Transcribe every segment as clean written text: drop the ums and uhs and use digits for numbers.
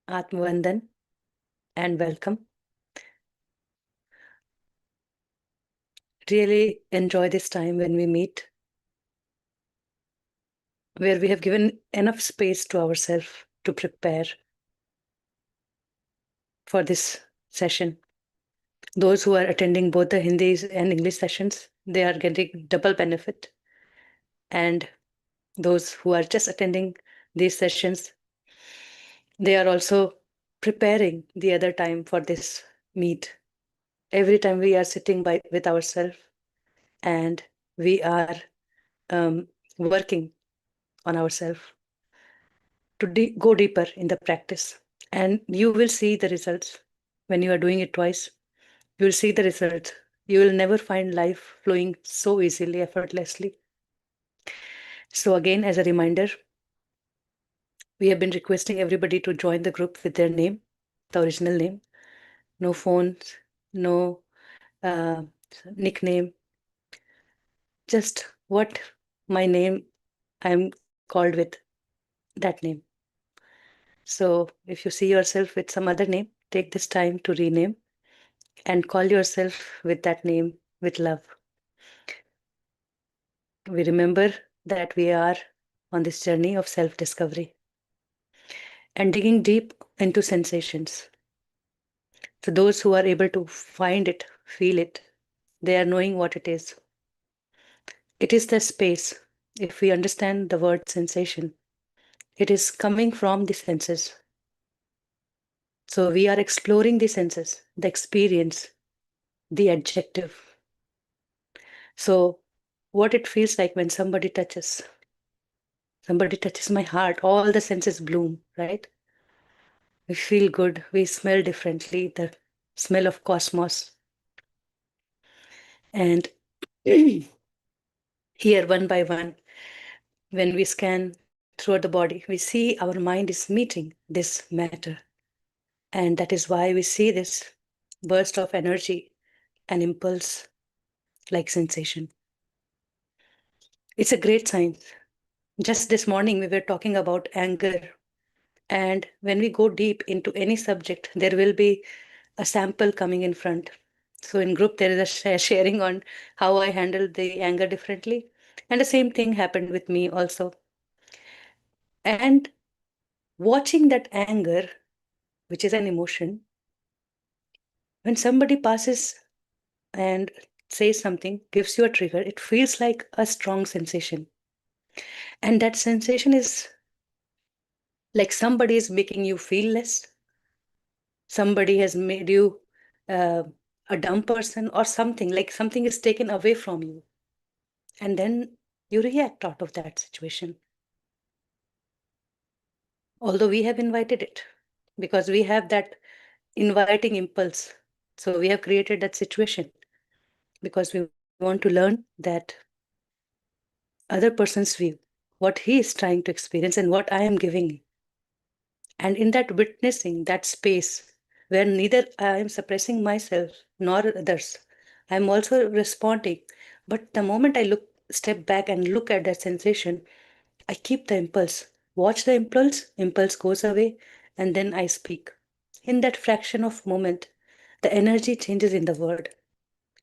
Atmavandan and welcome. Really enjoy this time when we meet, where we have given enough space to ourselves to prepare for this session. Those who are attending both the Hindi and English sessions, they are getting double benefit. And those who are just attending these sessions, they are also preparing the other time for this meet. Every time we are sitting with ourselves and we are working on ourselves to go deeper in the practice. And you will see the results when you are doing it twice. You will see the results. You will never find life flowing so easily, effortlessly. So, again, as a reminder, we have been requesting everybody to join the group with their name, the original name. No phones, no nickname, just what my name I'm called with, that name. So if you see yourself with some other name, take this time to rename and call yourself with that name with love. We remember that we are on this journey of self-discovery and digging deep into sensations. So those who are able to find it, feel it, they are knowing what it is. It is the space. If we understand the word sensation, it is coming from the senses. So we are exploring the senses, the experience, the adjective. So what it feels like when somebody touches my heart, all the senses bloom, right? We feel good, we smell differently, the smell of cosmos. And here, one by one, when we scan throughout the body, we see our mind is meeting this matter. And that is why we see this burst of energy and impulse like sensation. It's a great sign. Just this morning, we were talking about anger. And when we go deep into any subject, there will be a sample coming in front. So in group, there is a sharing on how I handled the anger differently. And the same thing happened with me also. And watching that anger, which is an emotion, when somebody passes and says something, gives you a trigger, it feels like a strong sensation. And that sensation is like somebody is making you feel less. Somebody has made you uh, a dumb person or something, like something is taken away from you. And then you react out of that situation. Although we have invited it, because we have that inviting impulse. So we have created that situation because we want to learn that other person's view, what he is trying to experience and what I am giving. And in that witnessing, that space where neither I am suppressing myself nor others, I am also responding. But the moment I step back and look at that sensation, I keep the impulse, watch the impulse goes away, and then I speak. In that fraction of moment, the energy changes in the word.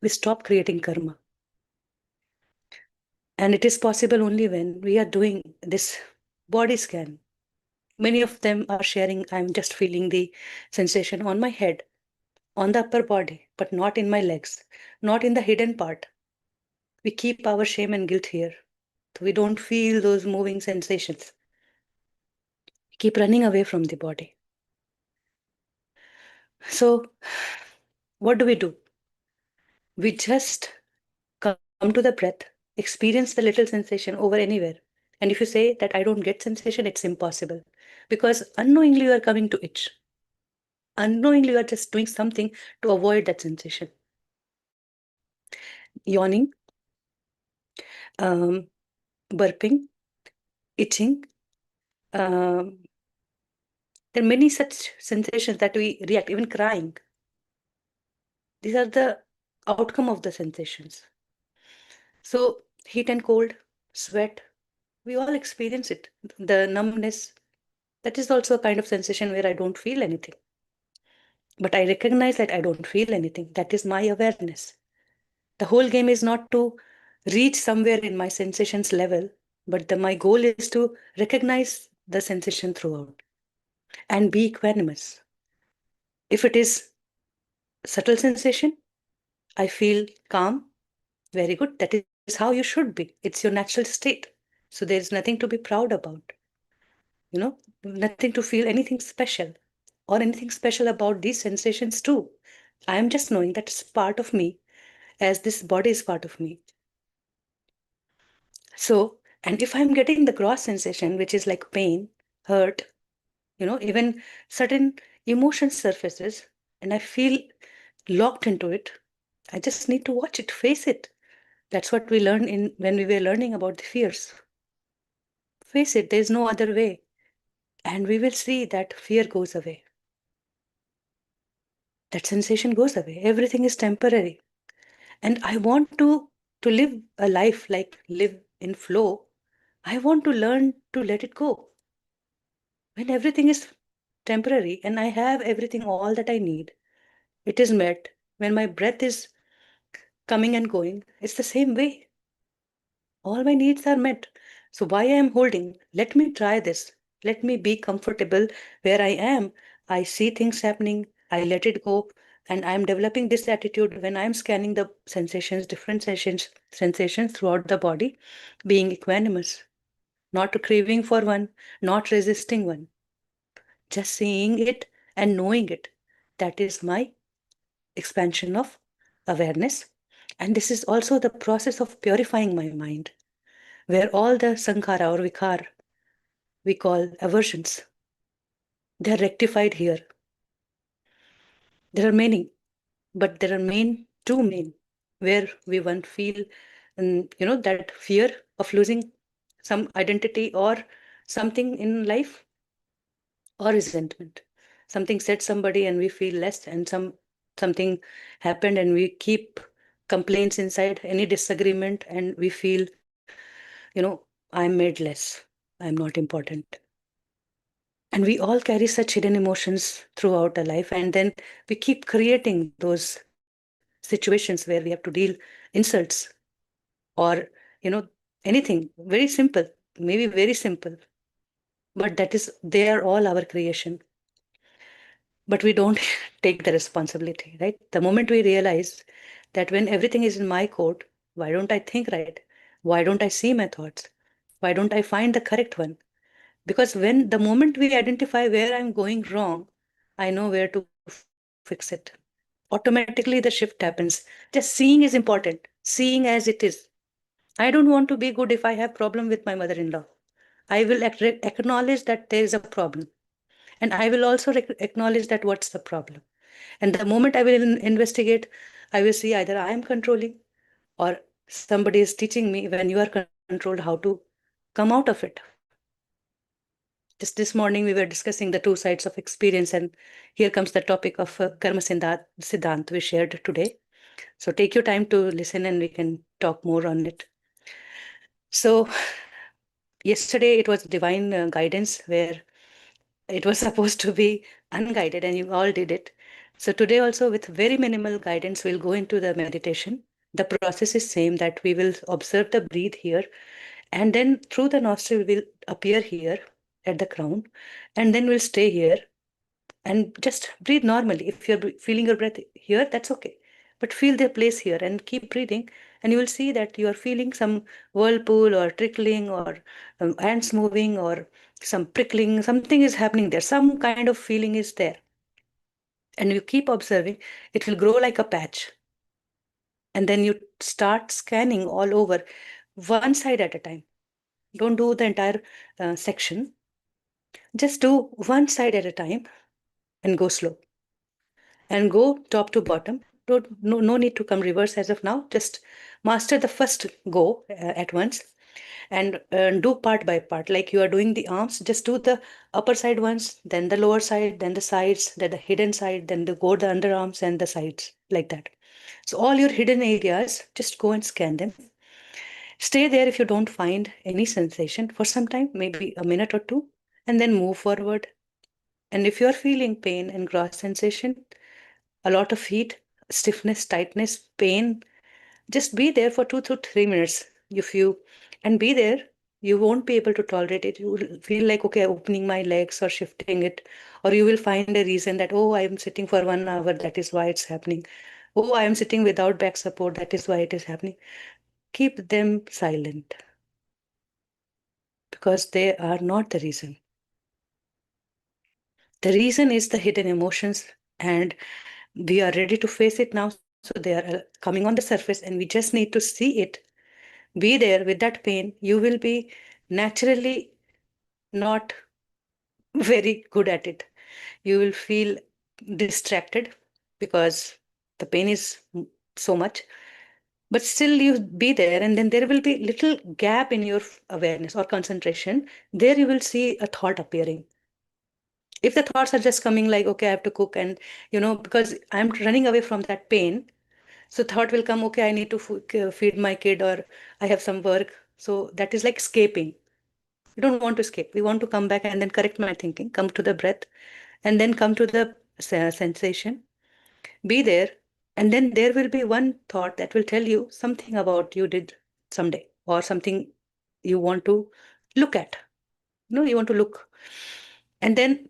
We stop creating karma. And it is possible only when we are doing this body scan. Many of them are sharing, I'm just feeling the sensation on my head, on the upper body, but not in my legs, not in the hidden part. We keep our shame and guilt here. So we don't feel those moving sensations. We keep running away from the body. So what do? We just come to the breath, experience the little sensation over anywhere. And if you say that I don't get sensation, it's impossible. Because unknowingly you are coming to itch. Unknowingly you are just doing something to avoid that sensation. Yawning, um, burping, itching. There are many such sensations that we react, even crying. These are the outcome of the sensations. So heat and cold, sweat, we all experience it. The numbness, That is also a kind of sensation where I don't feel anything. But I recognize that I don't feel anything. That is my awareness. The whole game is not to reach somewhere in my sensations level, but my goal is to recognize the sensation throughout and be equanimous. If it is subtle sensation, I feel calm, very good. That is how you should be. It's your natural state. So there is nothing to be proud about, nothing to feel anything special or anything special about these sensations too. I am just knowing that it's part of me as this body is part of me. So, and if I'm getting the gross sensation, which is like pain, hurt, even certain emotion surfaces, and I feel locked into it, I just need to watch it, face it. That's what we learned in when we were learning about the fears. Face it, there's no other way. And we will see that fear goes away. That sensation goes away. Everything is temporary. And I want to live a life like live in flow. I want to learn to let it go. When everything is temporary and I have everything, all that I need, it is met. When my breath is coming and going, it's the same way. All my needs are met. So why I am holding? Let me try this. Let me be comfortable where I am. I see things happening. I let it go. And I'm developing this attitude when I'm scanning the sensations, different sensations throughout the body, being equanimous, not craving for one, not resisting one, just seeing it and knowing it. That is my expansion of awareness. And this is also the process of purifying my mind, where all the sankhara or vikar we call aversions, they are rectified here. There are many, but there are two main, where we one feel, that fear of losing some identity or something in life, or resentment. Something said somebody and we feel less, and something happened and we keep complaints inside, any disagreement, and we feel, I'm made less, I'm not important. And we all carry such hidden emotions throughout our life, and then we keep creating those situations where we have to deal insults or anything very simple, maybe very simple, but that is they are all our creation. But we don't take the responsibility, right? The moment we realize that when everything is in my court, why don't I think right? Why don't I see my thoughts? Why don't I find the correct one? Because when the moment we identify where I'm going wrong, I know where to fix it. Automatically, the shift happens. Just seeing is important. Seeing as it is. I don't want to be good if I have problem with my mother-in-law. I will acknowledge that there is a problem. And I will also acknowledge that what's the problem. And the moment I will investigate, I will see either I am controlling or somebody is teaching me when you are controlled how to come out of it. Just this morning, we were discussing the two sides of experience, and here comes the topic of Karma Siddhant we shared today. So take your time to listen and we can talk more on it. So yesterday it was divine guidance where it was supposed to be unguided and you all did it. So today also with very minimal guidance, we'll go into the meditation. The process is same, that we will observe the breathe here, and then through the nostril will appear here at the crown, and then we'll stay here and just breathe normally. If you're feeling your breath here, that's okay. But feel their place here and keep breathing, and you will see that you are feeling some whirlpool or trickling or ants moving or some prickling. Something is happening there. Some kind of feeling is there. And you keep observing, it will grow like a patch. And then you start scanning all over, one side at a time. Don't do the entire section. Just do one side at a time and go slow. And go top to bottom. No need to come reverse as of now. Just master the first go at once, and do part by part. Like you are doing the arms, just do the upper side once, then the lower side, then the sides, then the hidden side, then go the underarms and the sides, like that. So all your hidden areas, just go and scan them. Stay there if you don't find any sensation for some time, maybe a minute or two, and then move forward. And if you're feeling pain and gross sensation, a lot of heat, stiffness, tightness, pain, just be there for 2 to 3 minutes. If you and be there, you won't be able to tolerate it. You will feel like, okay, opening my legs or shifting it, or you will find a reason that, oh, I am sitting for 1 hour, that is why it's happening. Oh, I am sitting without back support, that is why it is happening. Keep them silent because they are not the reason. The reason is the hidden emotions, and we are ready to face it now. So they are coming on the surface, and we just need to see it. Be there with that pain. You will be naturally not very good at it. You will feel distracted because the pain is so much, but still you be there, and then there will be little gap in your awareness or concentration. There you will see a thought appearing. If the thoughts are just coming like, okay, I have to cook, and because I'm running away from that pain, so thought will come, okay, I need to feed my kid, or I have some work. So that is like escaping. We don't want to escape. We want to come back and then correct my thinking, come to the breath, and then come to the sensation. Be there, and then there will be one thought that will tell you something about you did someday, or something you want to look at. You want to look, and then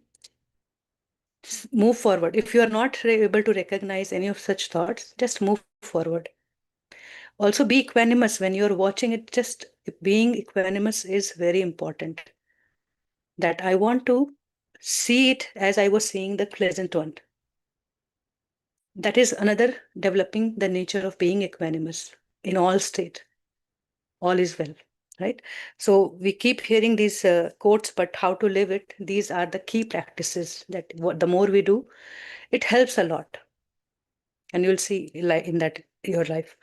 move forward. If you are not able to recognize any of such thoughts, just move forward. Also, be equanimous when you're watching it. Just being equanimous is very important. That I want to see it as I was seeing the pleasant one. That is another developing the nature of being equanimous in all state. All is well, right? So we keep hearing these quotes, but how to live it? These are the key practices that the more we do, it helps a lot, and you'll see like in that your life.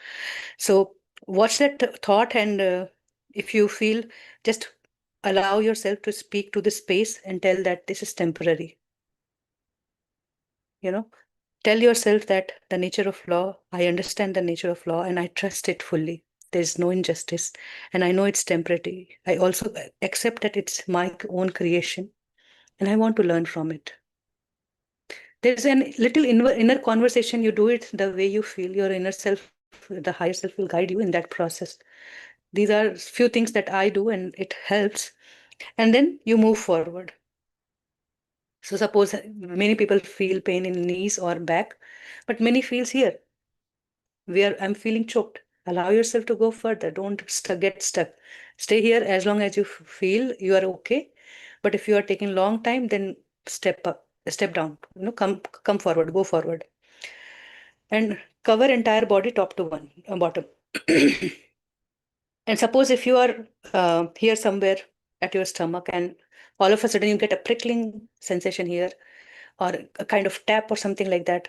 So watch that thought, and if you feel, just allow yourself to speak to the space and tell that this is temporary. You know, tell yourself that the nature of law, I understand the nature of law and I trust it fully. There's no injustice, and I know it's temporary. I also accept that it's my own creation, and I want to learn from it. There's an little inner conversation. You do it the way you feel. Your inner self, the higher self, will guide you in that process. These are few things that I do, and it helps. And then you move forward. So suppose many people feel pain in knees or back, but many feels here where I'm feeling choked. Allow yourself to go further. Don't get stuck. Stay here as long as you feel you are okay. But if you are taking long time, then step up, step down. Come forward, go forward, and cover entire body top to bottom. And suppose if you are here somewhere at your stomach, and all of a sudden you get a prickling sensation here, or a kind of tap or something like that,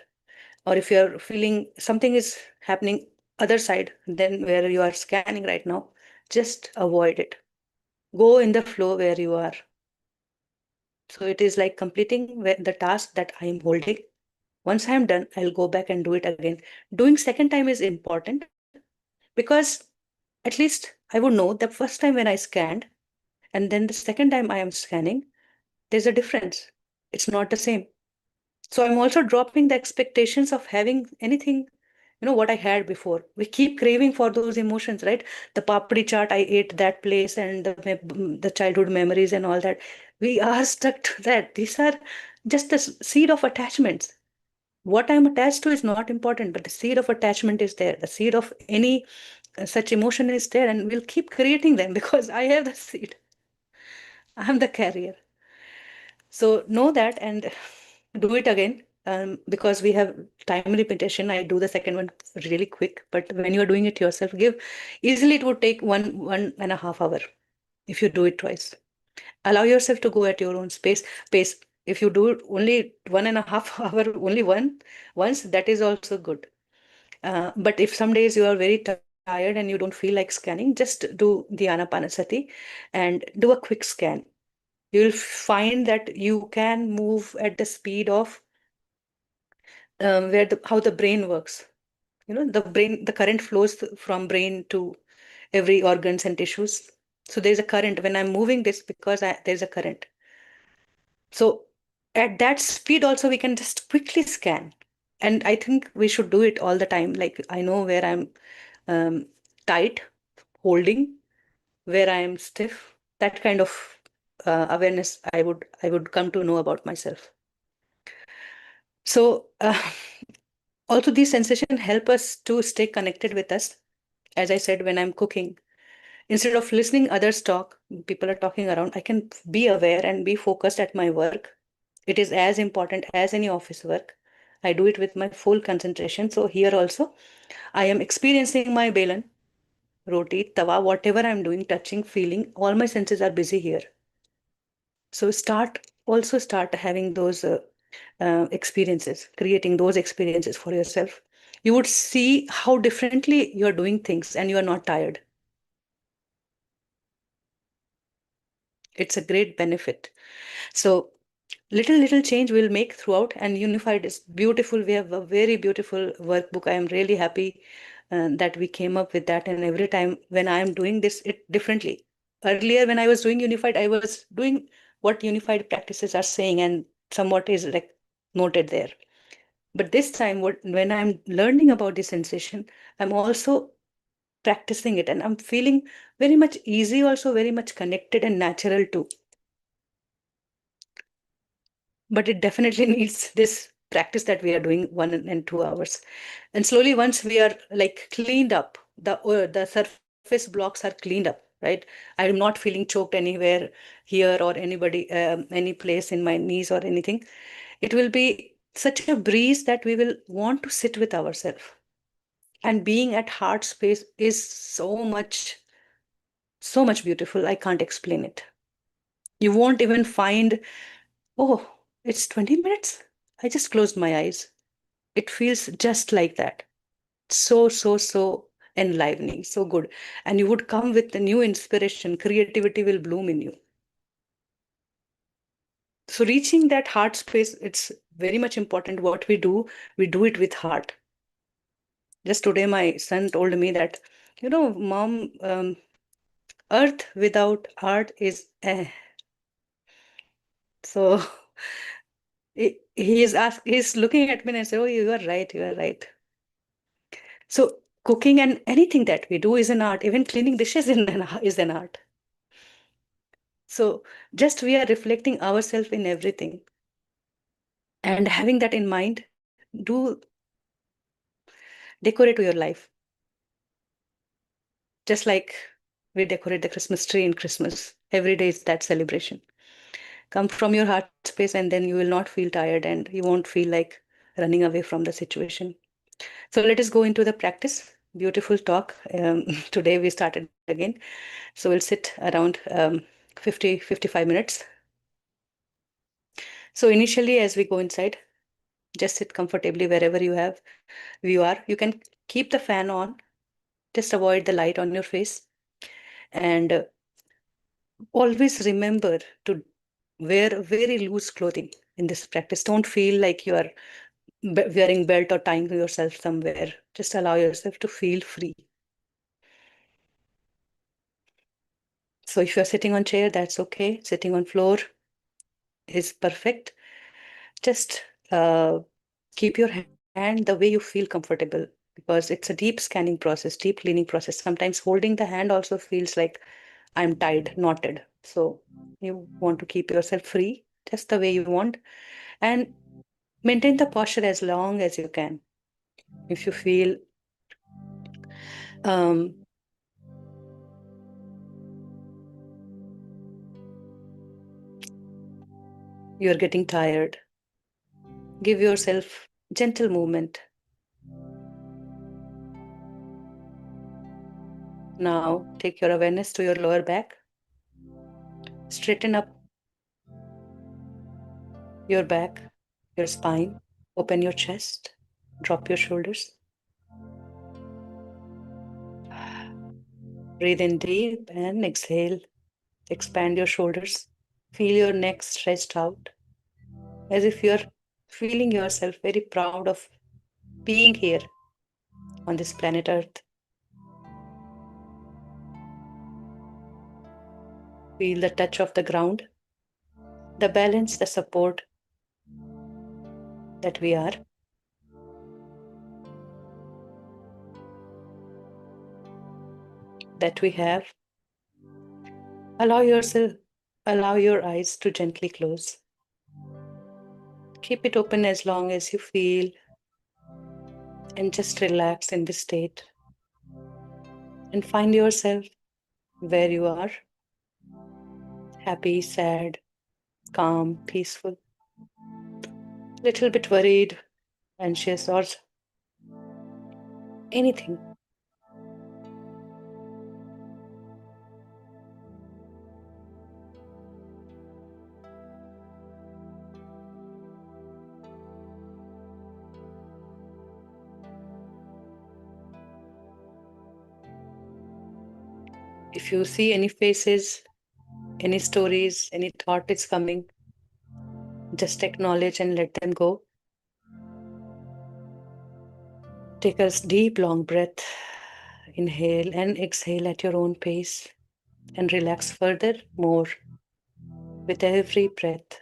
or if you're feeling something is happening other side than where you are scanning right now, just avoid it. Go in the flow where you are. So it is like completing the task that I am holding. Once I am done, I'll go back and do it again. Doing second time is important because at least I would know the first time when I scanned and then the second time I am scanning, there's a difference. It's not the same. So I'm also dropping the expectations of having anything, what I had before. We keep craving for those emotions, right? The papdi chaat, I ate that place, and the childhood memories and all that. We are stuck to that. These are just the seed of attachments. What I'm attached to is not important, but the seed of attachment is there. The seed of any such emotion is there, and we'll keep creating them because I have the seed. I'm the carrier. So know that and do it again. Because we have time limitation, I do the second one really quick. But when you are doing it yourself, easily it would take 1.5 hours if you do it twice. Allow yourself to go at your own pace. If you do it only 1.5 hour, only once, that is also good. But if some days you are very tired and you don't feel like scanning, just do the Anapanasati and do a quick scan. You'll find that you can move at the speed of how the brain works. The current flows from brain to every organs and tissues. So there's a current when I'm moving this because there's a current. So at that speed also we can just quickly scan. And I think we should do it all the time. Like I know where I'm um, tight, holding, where I am stiff. That kind of awareness I would come to know about myself. So also these sensations help us to stay connected with us. As I said, when I'm cooking, instead of listening others talk, people are talking around, I can be aware and be focused at my work. It is as important as any office work. I do it with my full concentration. So here also, I am experiencing my belan, roti, tawa, whatever I'm doing, touching, feeling, all my senses are busy here. So start having those experiences, creating those experiences for yourself. You would see how differently you're doing things and you are not tired. It's a great benefit. So little change we'll make throughout, and unified is beautiful. We have a very beautiful workbook. I am really happy that we came up with that. And every time when I am doing this, it differently. Earlier, when I was doing unified, I was doing what unified practices are saying, and somewhat is like noted there. But this time, when I'm learning about the sensation, I'm also practicing it, and I'm feeling very much easy, also very much connected and natural too. But it definitely needs this practice that we are doing 1 and 2 hours. And slowly, once we are like cleaned up, the surface blocks are cleaned up, right? I'm not feeling choked anywhere here or any place in my knees or anything. It will be such a breeze that we will want to sit with ourselves. And being at heart space is so much beautiful. I can't explain it. You won't even find, oh, it's 20 minutes. I just closed my eyes. It feels just like that. So enlivening, so good. And you would come with a new inspiration. Creativity will bloom in you. So reaching that heart space, it's very much important. What we do it with heart. Just today, my son told me that, mom, earth without art is So he's looking at me and say, "Oh, you are right, you are right." So cooking and anything that we do is an art. Even cleaning dishes is an art. So just we are reflecting ourselves in everything. And having that in mind, do decorate to your life. Just like we decorate the Christmas tree in Christmas. Every day is that celebration. Come from your heart space, and then you will not feel tired and you won't feel like running away from the situation. So let us go into the practice. Beautiful talk. Today we started again. So we'll sit around 55 minutes. So initially, as we go inside, just sit comfortably wherever you are. You can keep the fan on. Just avoid the light on your face. And always remember to wear very loose clothing in this practice. Don't feel like you are wearing belt or tying yourself somewhere. Just allow yourself to feel free. So if you're sitting on chair, that's okay. Sitting on floor is perfect. Just keep your hand the way you feel comfortable, because it's a deep scanning process, deep cleaning process. Sometimes holding the hand also feels like I'm tied, knotted. So you want to keep yourself free, just the way you want, and maintain the posture as long as you can. If you feel um, you're getting tired, give yourself gentle movement. Now take your awareness to your lower back. Straighten up your back, your spine. Open your chest. Drop your shoulders. Breathe in deep and exhale. Expand your shoulders. Feel your neck stretched out, as if you're feeling yourself very proud of being here on this planet Earth. Feel the touch of the ground. the balance, the support that we are. That we have. Allow your eyes to gently close. Keep it open as long as you feel, and just relax in this state. And find yourself where you are. Happy, sad, calm, peaceful, little bit worried, anxious, or anything. If you see any faces, any stories, any thought is coming, just acknowledge and let them go. Take a deep, long breath. Inhale and exhale at your own pace, and relax further, more with every breath.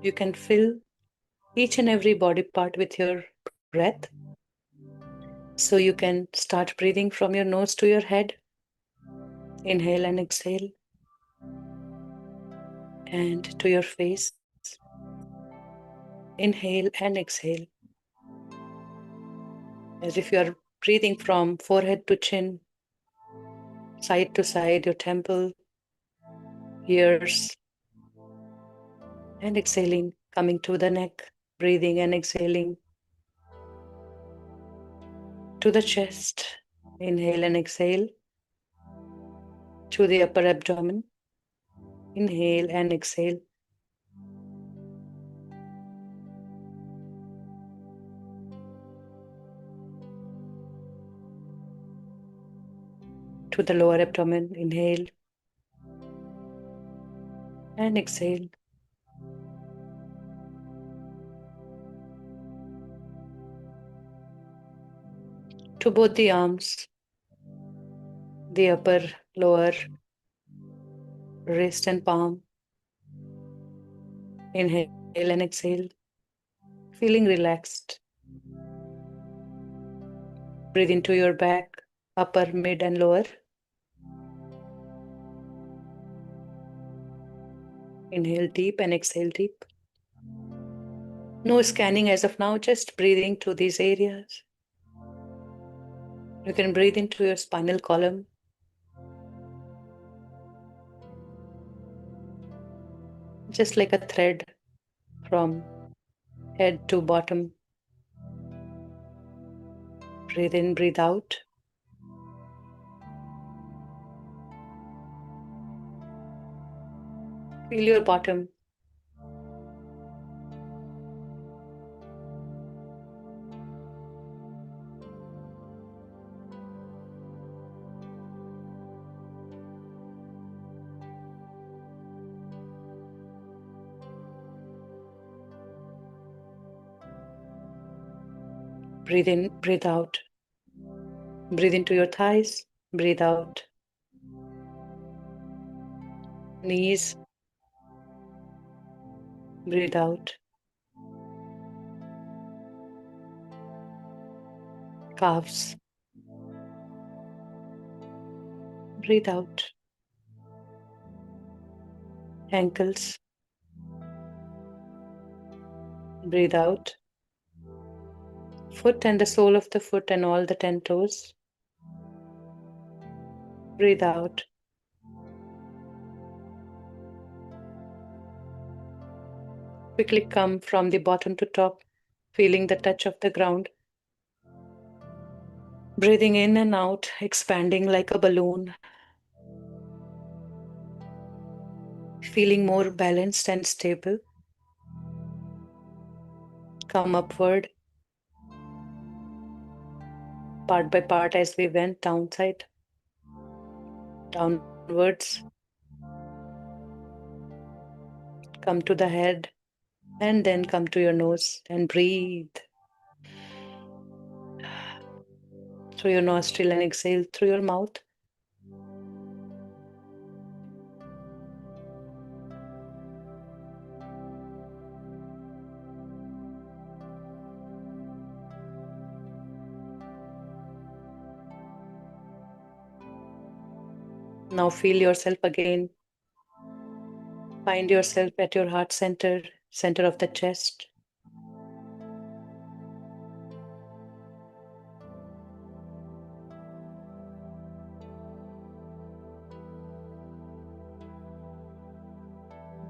You can fill each and every body part with your breath. So you can start breathing from your nose to your head. Inhale and exhale. And to your face. Inhale and exhale. As if you are breathing from forehead to chin, side to side, your temple, ears, and exhaling, coming to the neck, breathing and exhaling to the chest. Inhale and exhale to the upper abdomen. Inhale and exhale to the lower abdomen. Inhale and exhale. To both the arms, the upper, lower, wrist and palm. Inhale and exhale, feeling relaxed. Breathe into your back, upper, mid, and lower. Inhale deep and exhale deep. No scanning as of now, just breathing to these areas. You can breathe into your spinal column. Just like a thread from head to bottom. Breathe in, breathe out. Feel your bottom. Breathe in, breathe out. Breathe into your thighs, breathe out. Knees, breathe out. Calves, breathe out. Ankles, breathe out. Foot and the sole of the foot and all the 10 toes. Breathe out. Quickly come from the bottom to top, feeling the touch of the ground. Breathing in and out, expanding like a balloon. Feeling more balanced and stable. Come upward, part by part as we went downside. downwards, come to the head, and then come to your nose and breathe through your nostril and exhale through your mouth. Now feel yourself again. Find yourself at your heart center, center of the chest.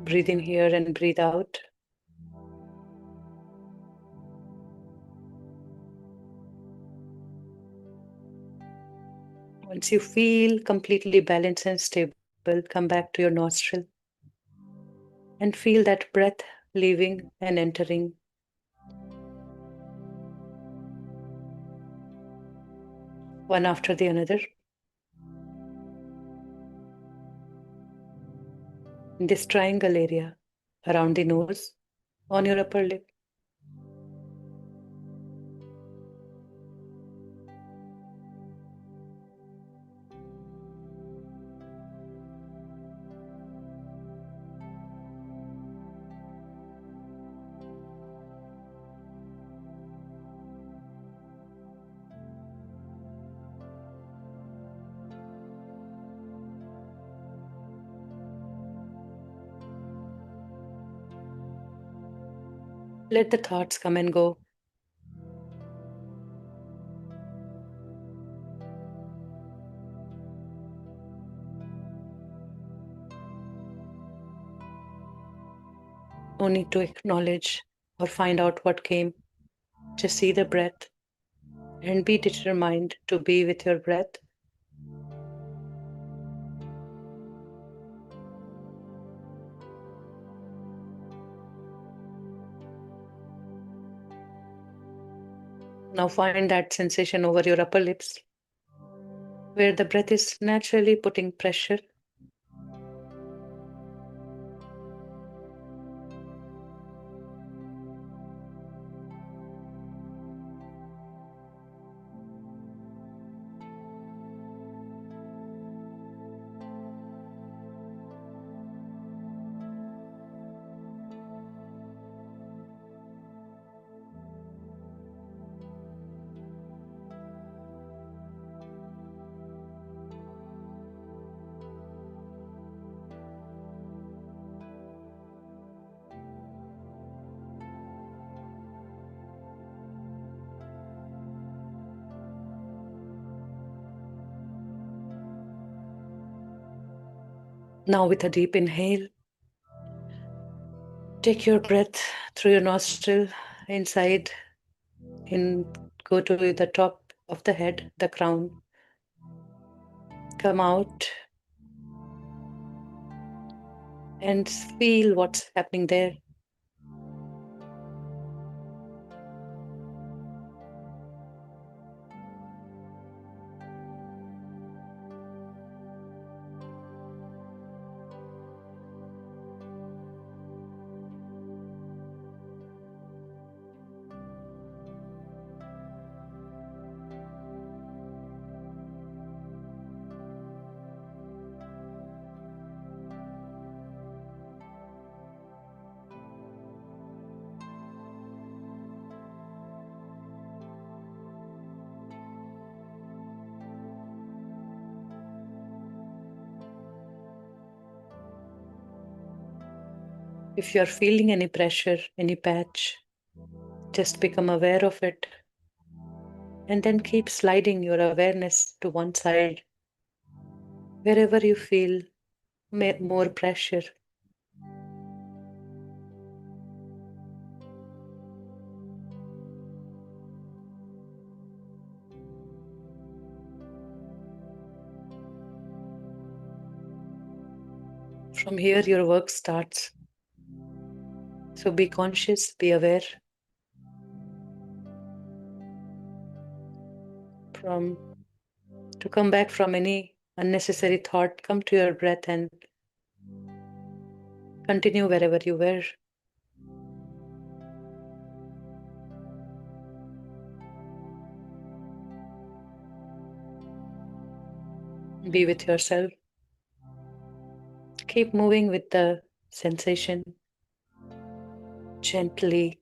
Breathe in here and breathe out. Once you feel completely balanced and stable, come back to your nostril and feel that breath leaving and entering. One after the another. In this triangle area around the nose, on your upper lip. Let the thoughts come and go. No need to acknowledge or find out what came. Just see the breath and be determined to be with your breath. Now find that sensation over your upper lips, where the breath is naturally putting pressure. Now with a deep inhale, take your breath through your nostril inside, go to the top of the head, the crown. Come out and feel what's happening there. If you're feeling any pressure, any patch, just become aware of it and then keep sliding your awareness to one side, wherever you feel more pressure. From here, your work starts. So be conscious, be aware. To come back from any unnecessary thought, come to your breath and continue wherever you were. Be with yourself. Keep moving with the sensation gently.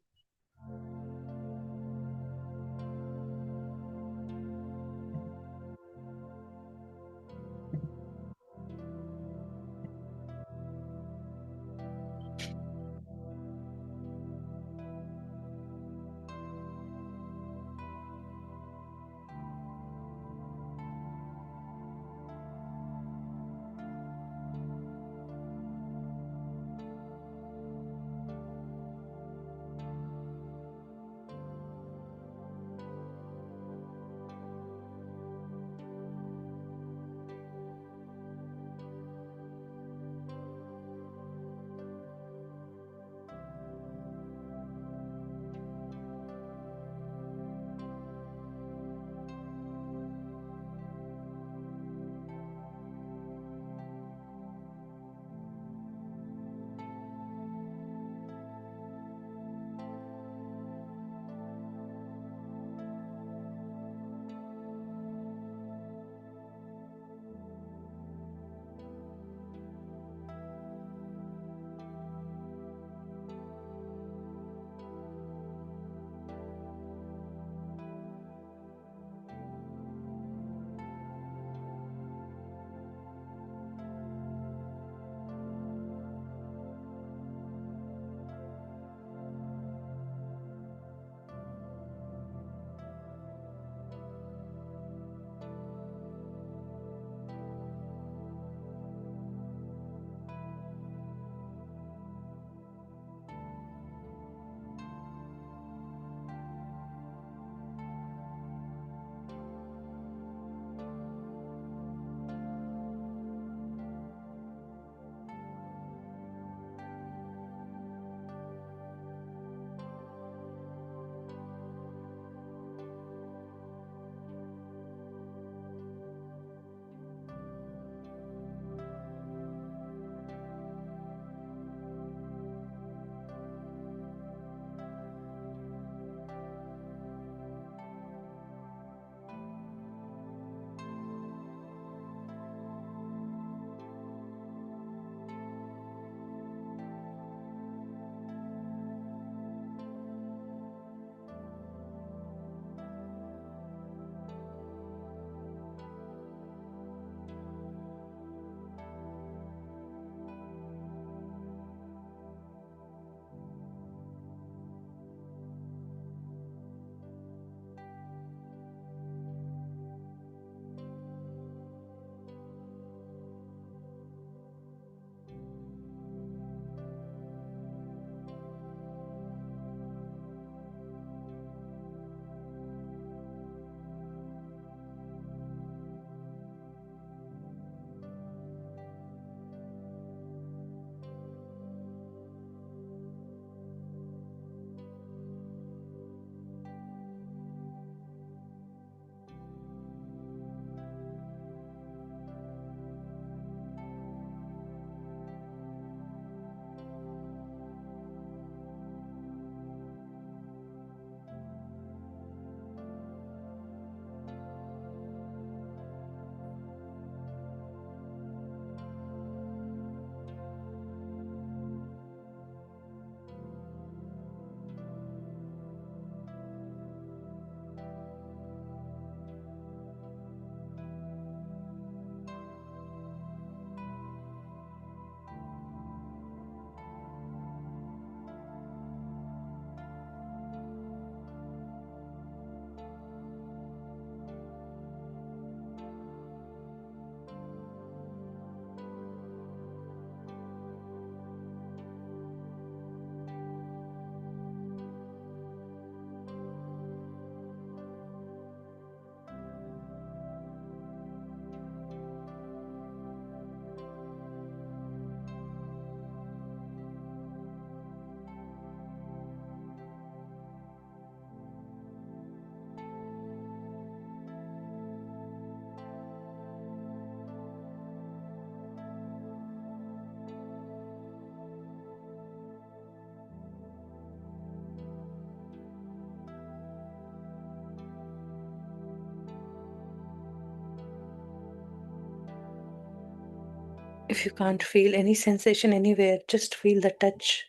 If you can't feel any sensation anywhere, just feel the touch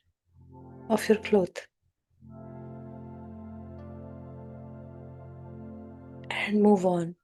of your cloth. And move on.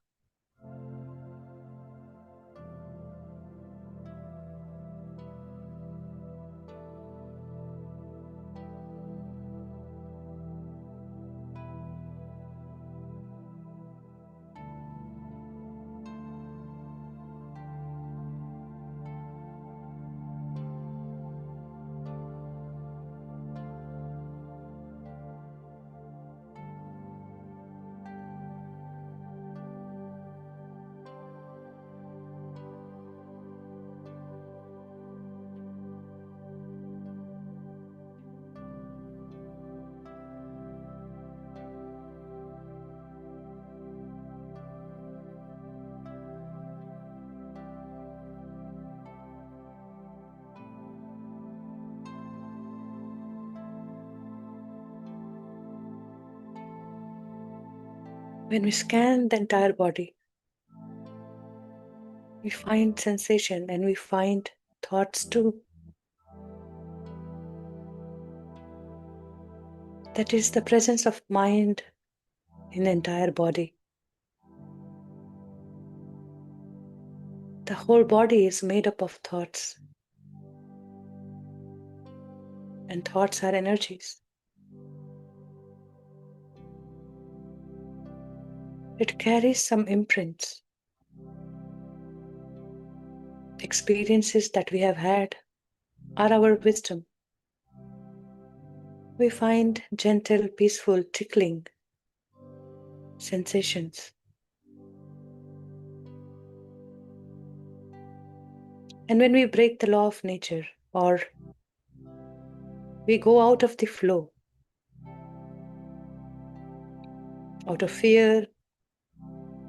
When we scan the entire body, we find sensation and we find thoughts too. That is the presence of mind in the entire body. The whole body is made up of thoughts. And thoughts are energies. It carries some imprints, experiences that we have had are our wisdom. We find gentle, peaceful, tickling sensations. And when we break the law of nature, or we go out of the flow, out of fear,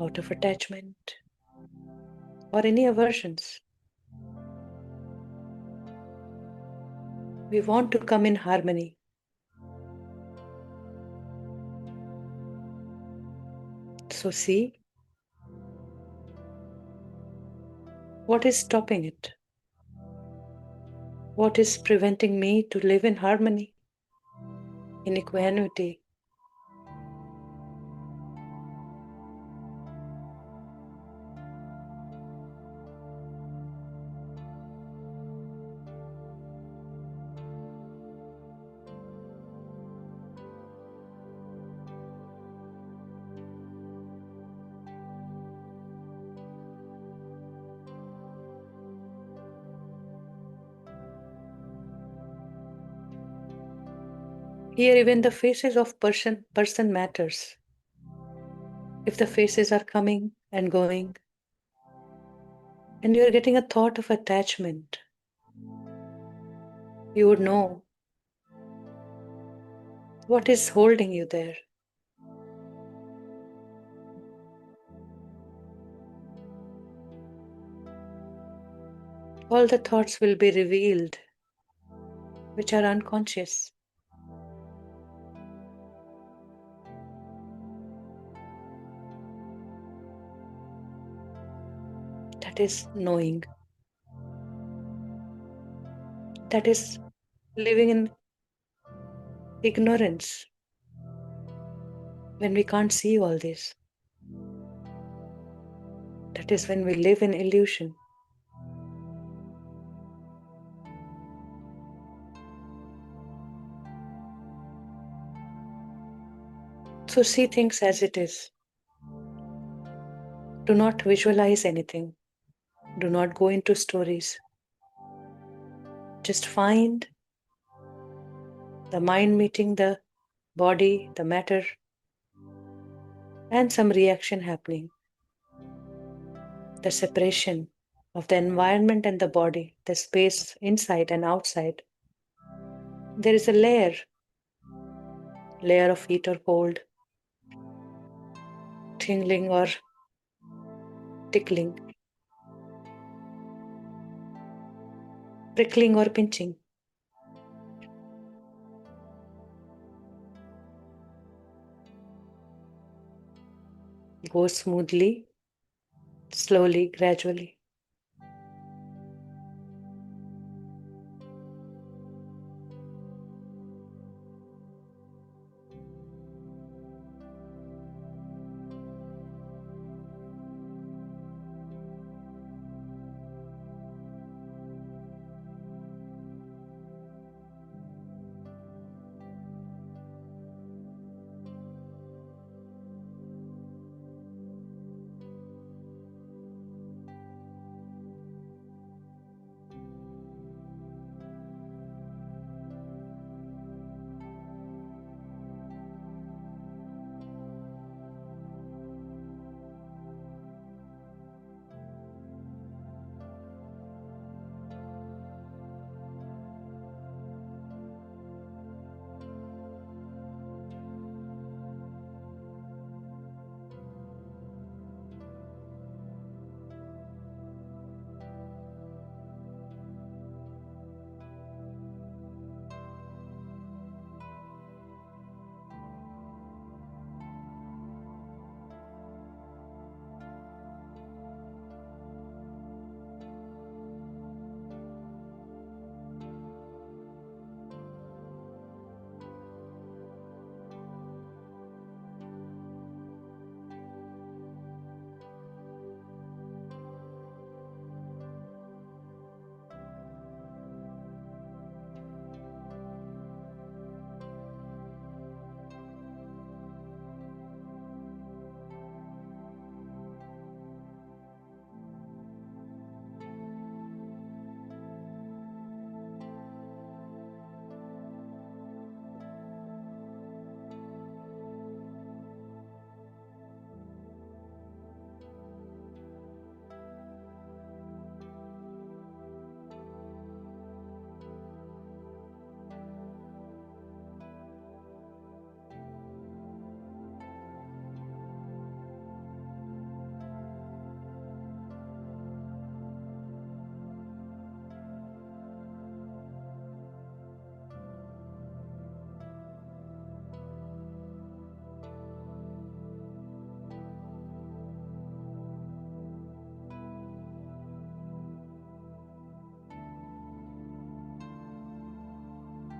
out of attachment, or any aversions, we want to come in harmony. So see, what is stopping it? What is preventing me to live in harmony, in equanimity? Here even the faces of person matters. If the faces are coming and going, and you're getting a thought of attachment, you would know what is holding you there. All the thoughts will be revealed, which are unconscious. That is knowing. That is living in ignorance when we can't see all this. That is when we live in illusion. So see things as it is. Do not visualize anything. Do not go into stories. Just find the mind meeting the body, the matter, and some reaction happening. The separation of the environment and the body, the space inside and outside. There is a layer of heat or cold, tingling or tickling, prickling or pinching. Go smoothly, slowly, gradually.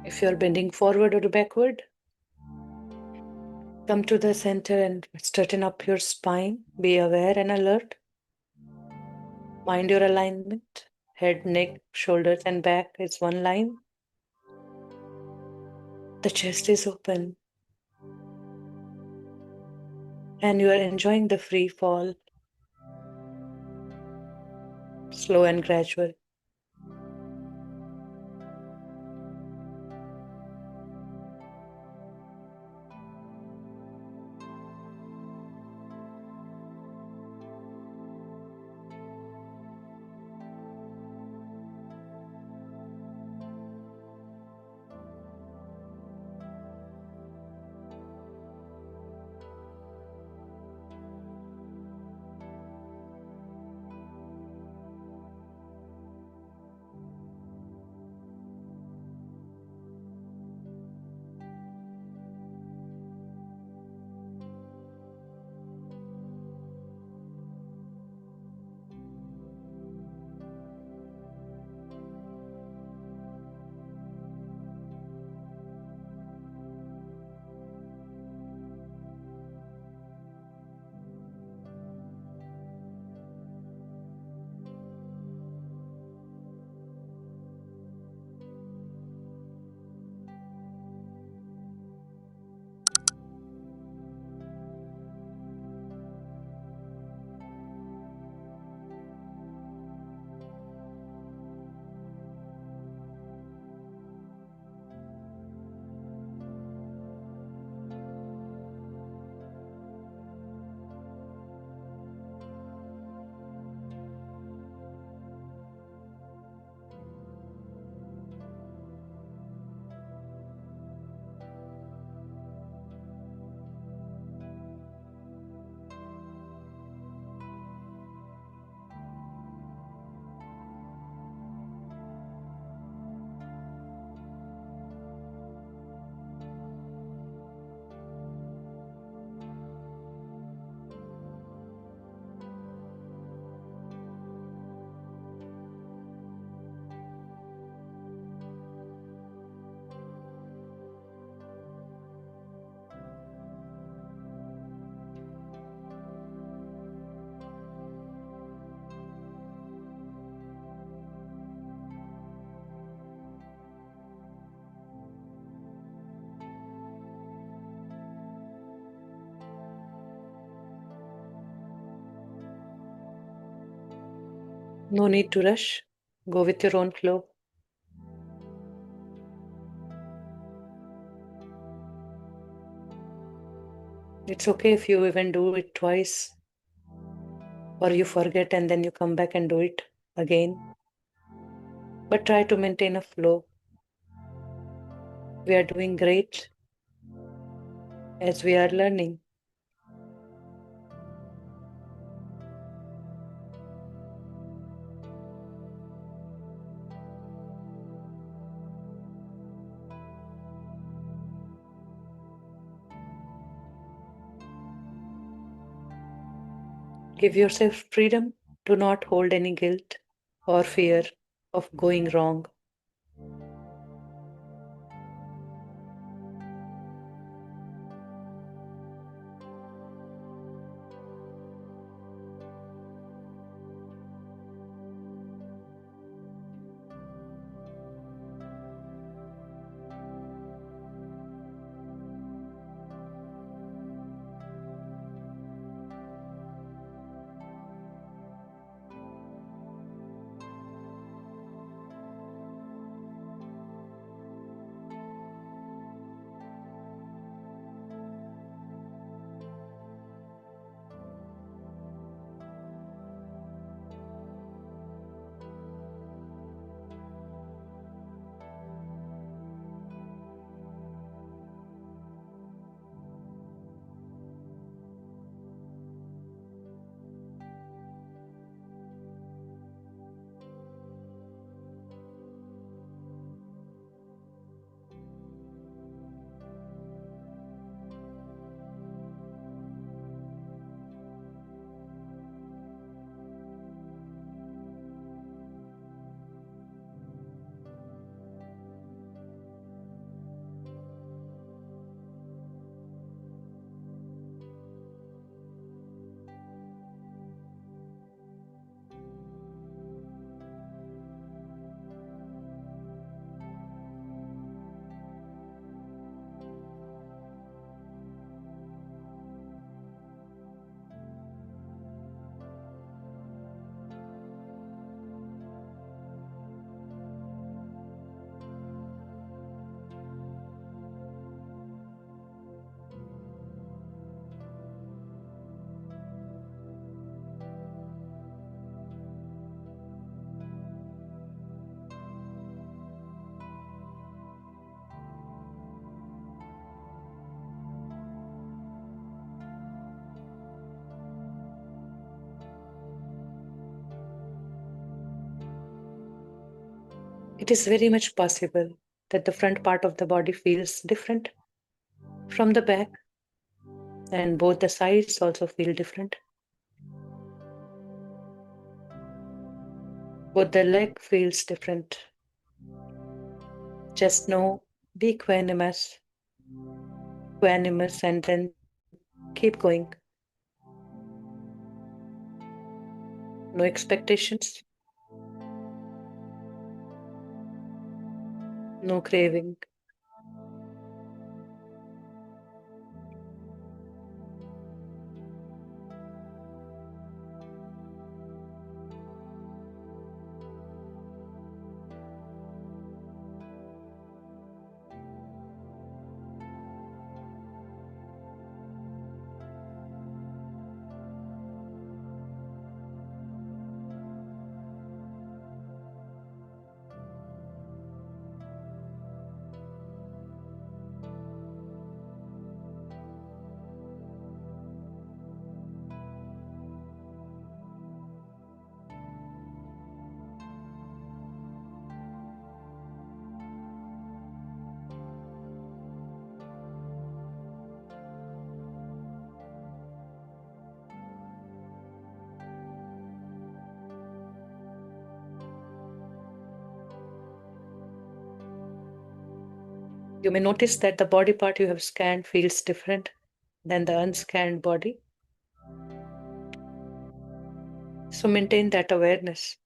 If you're bending forward or backward, come to the center and straighten up your spine. Be aware and alert. Mind your alignment. Head, neck, shoulders, and back is one line. The chest is open. And you are enjoying the free fall. Slow and gradual. No need to rush. Go with your own flow. It's okay if you even do it twice, or you forget and then you come back and do it again. But try to maintain a flow. We are doing great as we are learning. Give yourself freedom. Do not hold any guilt or fear of going wrong. It is very much possible that the front part of the body feels different from the back, and both the sides also feel different. Both the leg feels different. Just know, be equanimous, and then keep going. No expectations, no craving. You may notice that the body part you have scanned feels different than the unscanned body. So maintain that awareness.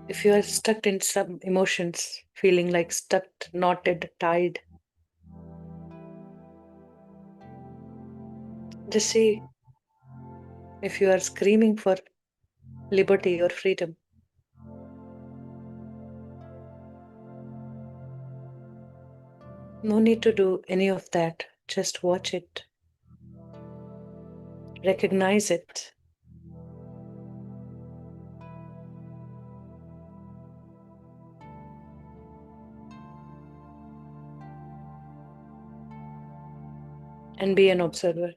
If you are stuck in some emotions, feeling like stuck, knotted, tied, just see if you are screaming for liberty or freedom. No need to do any of that. Just watch it. Recognize it. And be an observer.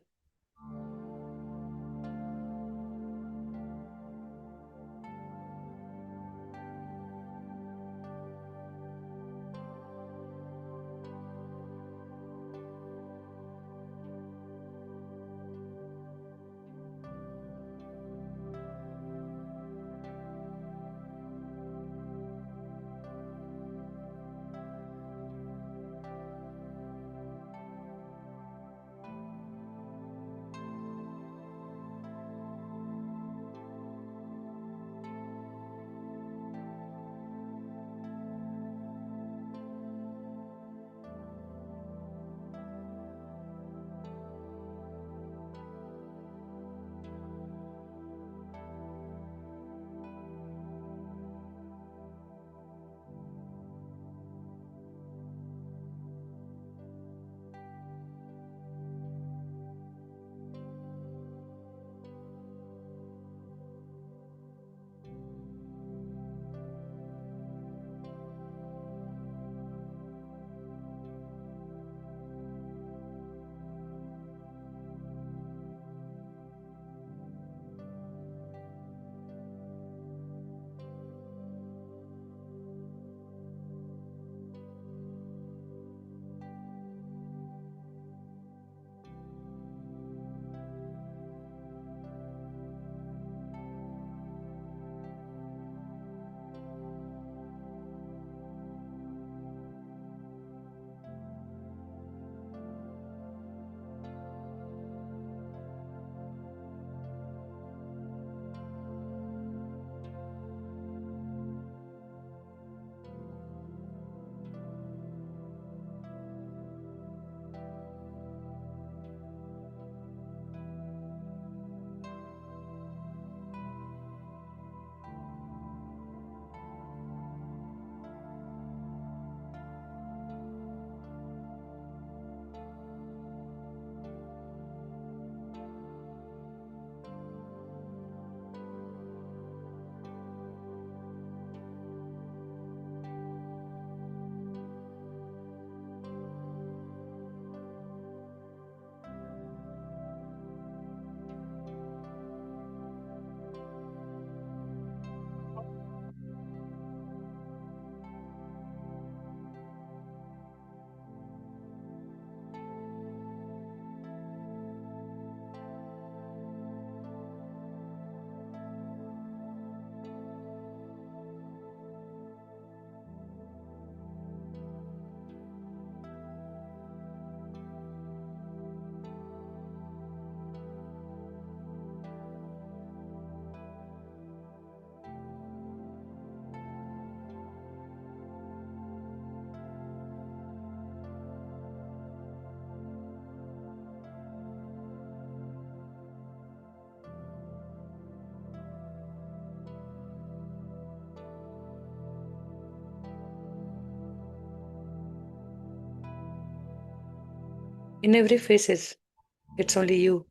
In every faces, it's only you.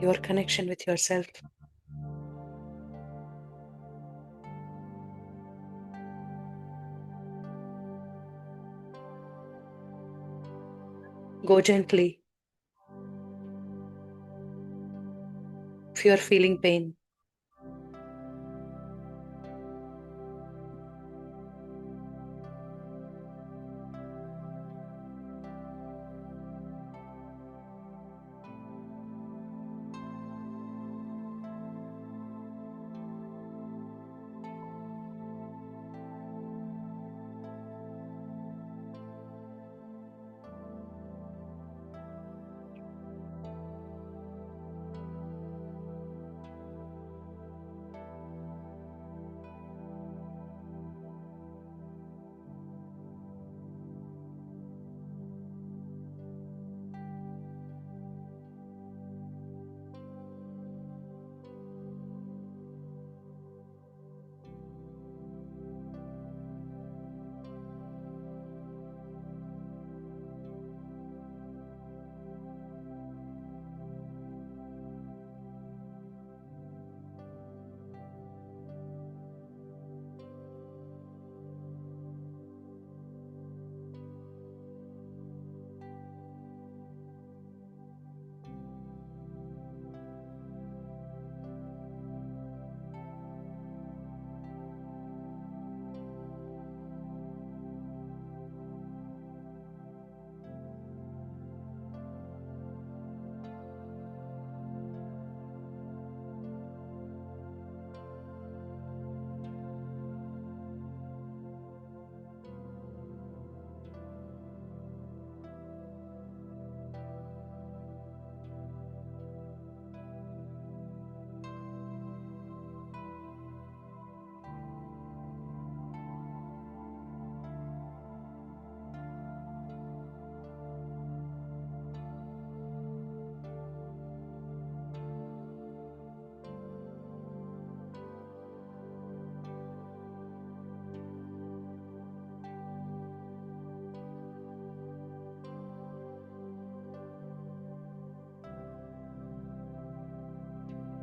Your connection with yourself. Go gently. If you are feeling pain,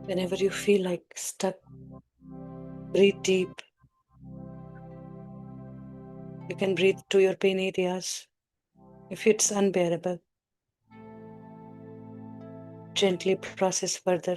whenever you feel like stuck, breathe deep. You can breathe to your pain areas. If it's unbearable, gently process further.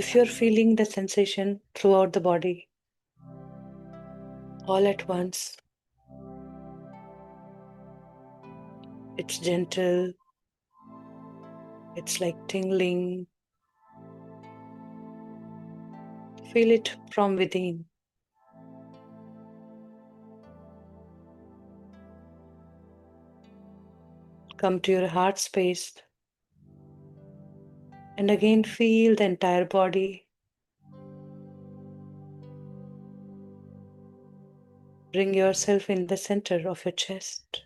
If you're feeling the sensation throughout the body, all at once, it's gentle, it's like tingling. Feel it from within. Come to your heart space and again feel the entire body. Bring yourself in the center of your chest.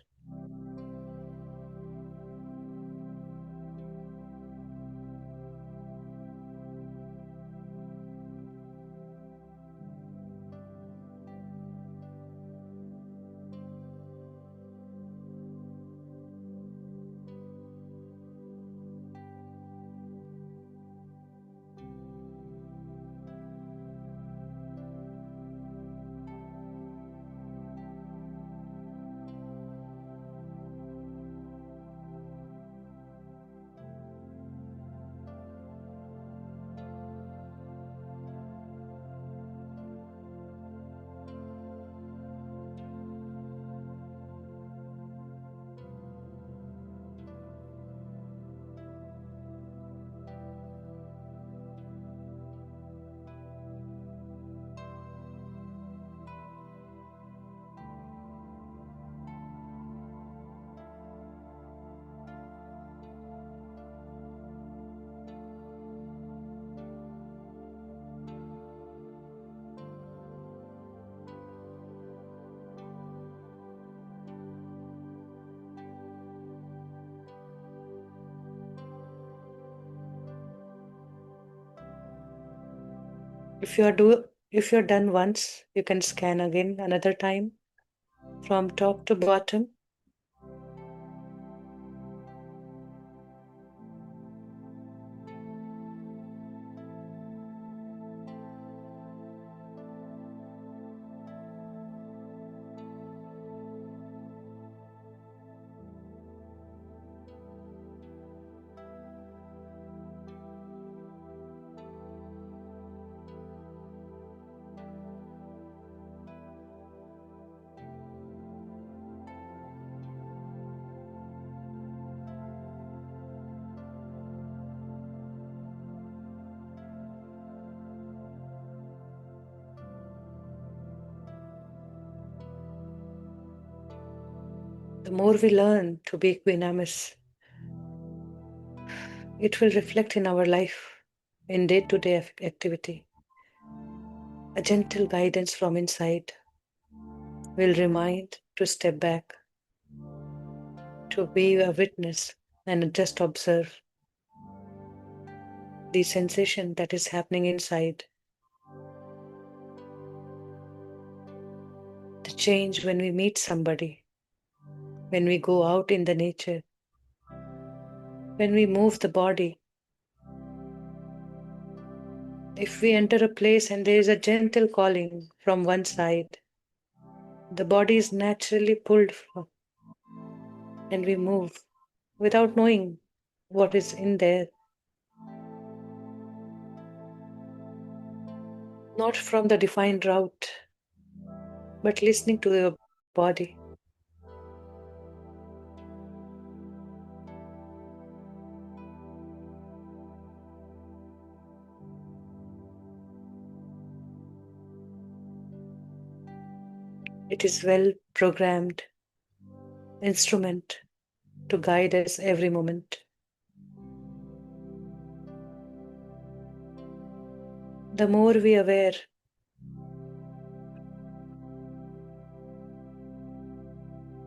If you're done once, you can scan again another time from top to bottom. The more we learn to be equanimous, it will reflect in our life, in day-to-day activity. A gentle guidance from inside will remind to step back, to be a witness and just observe the sensation that is happening inside. The change when we meet somebody, when we go out in the nature, when we move the body. If we enter a place and there is a gentle calling from one side, the body is naturally pulled from, and we move without knowing what is in there. Not from the defined route, but listening to your body. It is well programmed instrument to guide us every moment. The more we are aware,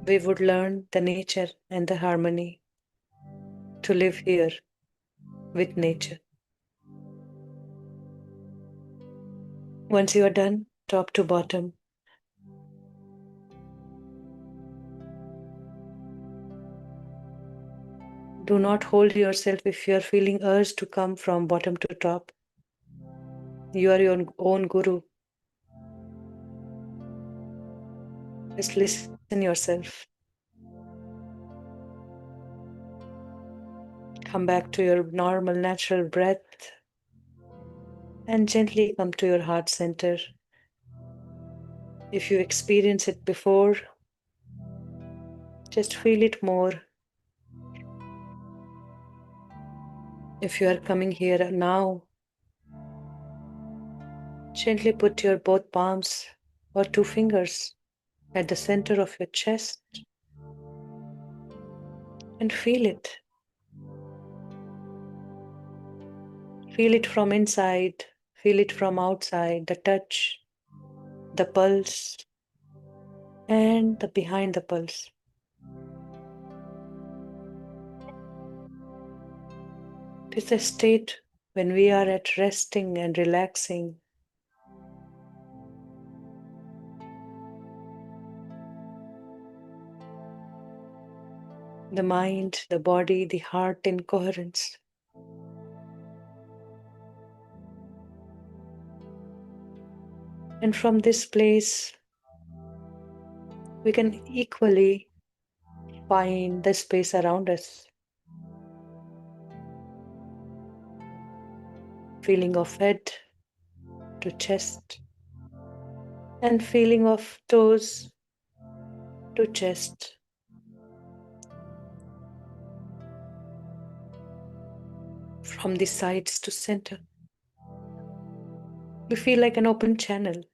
we would learn the nature and the harmony to live here with nature. Once you are done, top to bottom, do not hold yourself if you are feeling urge to come from bottom to top. You are your own guru. Just listen yourself. Come back to your normal, natural breath and gently come to your heart center. If you experience it before, just feel it more. If you are coming here now, gently put your both palms or 2 fingers at the center of your chest and feel it. Feel it from inside, feel it from outside, the touch, the pulse, and the behind the pulse. It is a state when we are at resting and relaxing. The mind, the body, the heart in coherence. And from this place, we can equally find the space around us. Feeling of head to chest and feeling of toes to chest. From the sides to center. We feel like an open channel.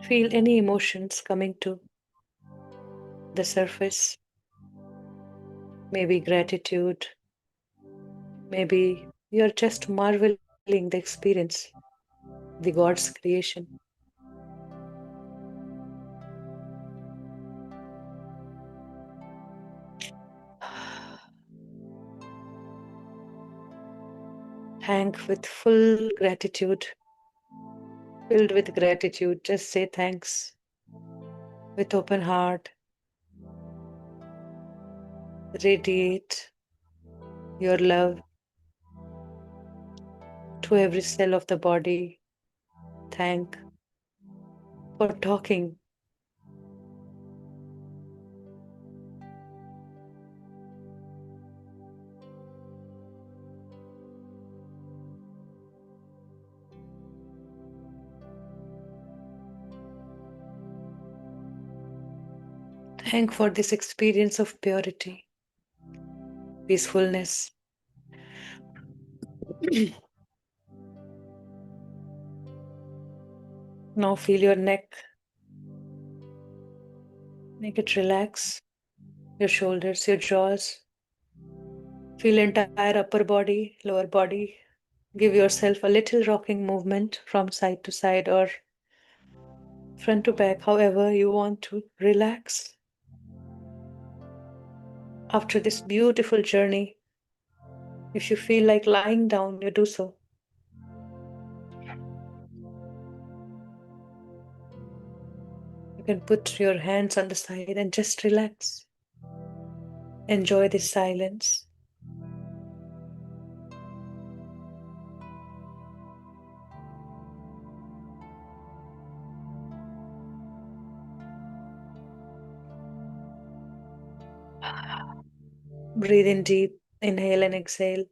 Feel any emotions coming to the surface. Maybe gratitude. Maybe you're just marveling feeling, the experience, the God's creation. Thank with full gratitude, filled with gratitude. Just say thanks with open heart. Radiate your love to every cell of the body. Thank for talking. Thank for this experience of purity, peacefulness. Now feel your neck. Make it relax. Your shoulders, your jaws. Feel entire upper body, lower body. Give yourself a little rocking movement from side to side or front to back, however you want to relax. After this beautiful journey, if you feel like lying down, you do so. You can put your hands on the side and just relax. Enjoy this silence. Breathe in deep, inhale and exhale.